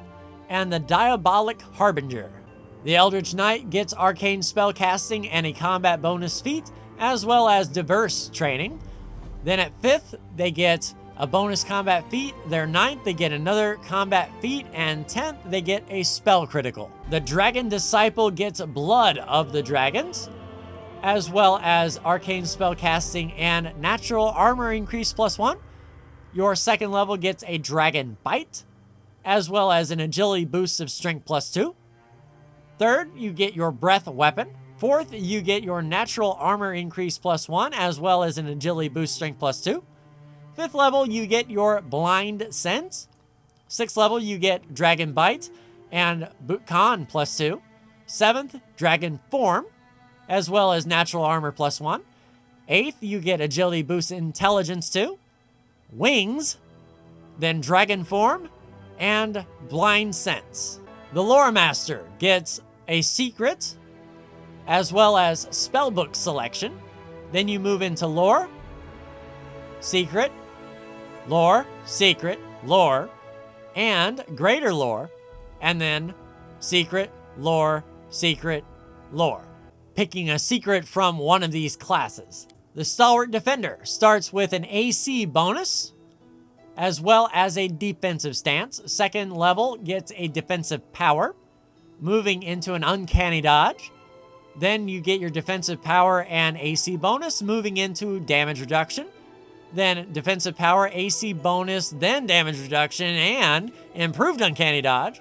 and the Diabolic Harbinger. The Eldritch Knight gets arcane spellcasting and a combat bonus feat, as well as diverse training. Then at 5th, they get a bonus combat feat. Their 9th, they get another combat feat. And 10th, they get a spell critical. The Dragon Disciple gets Blood of the Dragons, as well as arcane spellcasting and natural armor increase +1. Your 2nd level gets a Dragon Bite, as well as an agility boost of strength +2. 3rd, you get your breath weapon. 4th, you get your natural armor increase +1, as well as an agility boost strength +2. 5th level, you get your blind sense. 6th level, you get dragon bite and con +2. 7th, dragon form, as well as natural armor +1. 8th, you get agility boost intelligence 2, wings, then dragon form, and blind sense. The Lore Master gets a secret, as well as spellbook selection. Then you move into lore, secret, lore, secret, lore, and greater lore, and then secret, lore, picking a secret from one of these classes. The Stalwart Defender starts with an AC bonus, as well as a defensive stance. 2nd level gets a defensive power, moving into an uncanny dodge. Then you get your defensive power and AC bonus, moving into damage reduction. Then defensive power, AC bonus, then damage reduction, and improved uncanny dodge.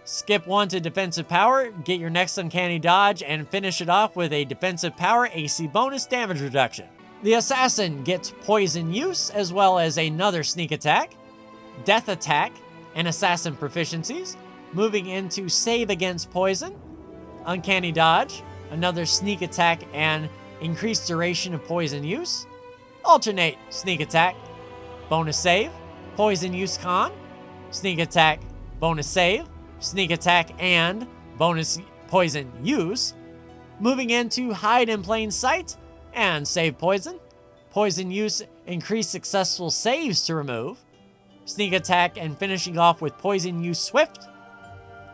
Skip 1 to defensive power, get your next uncanny dodge, and finish it off with a defensive power, AC bonus, damage reduction. The Assassin gets poison use, as well as another sneak attack, death attack, and assassin proficiencies, moving into save against poison, uncanny dodge, another sneak attack, and increased duration of poison use, alternate sneak attack, bonus save, poison use con, sneak attack, bonus save, sneak attack, and bonus poison use, moving into hide in plain sight and save poison. Poison use, increase successful saves to remove. Sneak attack, and finishing off with poison use swift,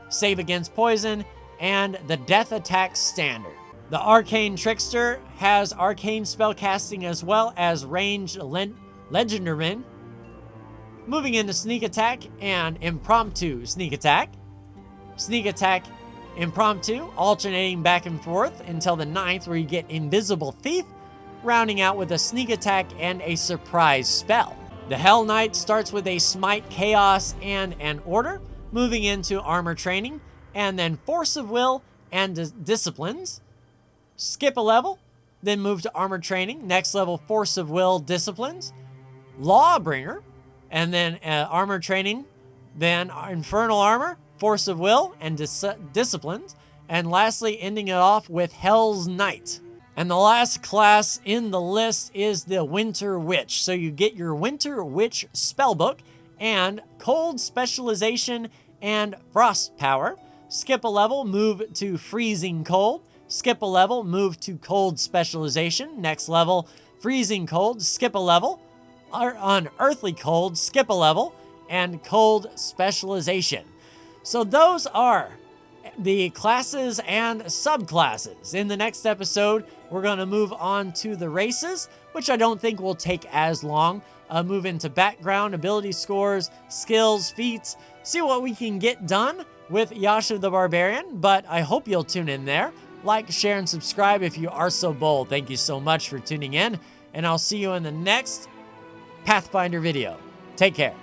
save against poison, and the death attack standard. The Arcane Trickster has arcane spellcasting as well as ranged legendarin, moving into sneak attack and impromptu sneak attack. Sneak attack, impromptu, alternating back and forth until the 9th, where you get Invisible Thief, rounding out with a sneak attack and a surprise spell. The Hell Knight starts with a Smite, Chaos, and an Order, moving into armor training, and then Force of Will and Disciplines. Skip a level, then move to armor training, next level Force of Will, Disciplines, Lawbringer, and then armor training, then Infernal Armor, Force of Will, and Disciplines, and lastly ending it off with Hell's Knight. And the last class in the list is the Winter Witch. So you get your Winter Witch spellbook and cold specialization and frost power. Skip a level, move to freezing cold. Skip a level, move to cold specialization. Next level, freezing cold. Skip a level. Unearthly cold, skip a level, and cold specialization. So those are the classes and subclasses. In the next episode, we're going to move on to the races, which I don't think will take as long. Move into background, ability scores, skills, feats, see what we can get done with Yasha the Barbarian, but I hope you'll tune in there. Like, share, and subscribe if you are so bold. Thank you so much for tuning in, and I'll see you in the next Pathfinder video. Take care.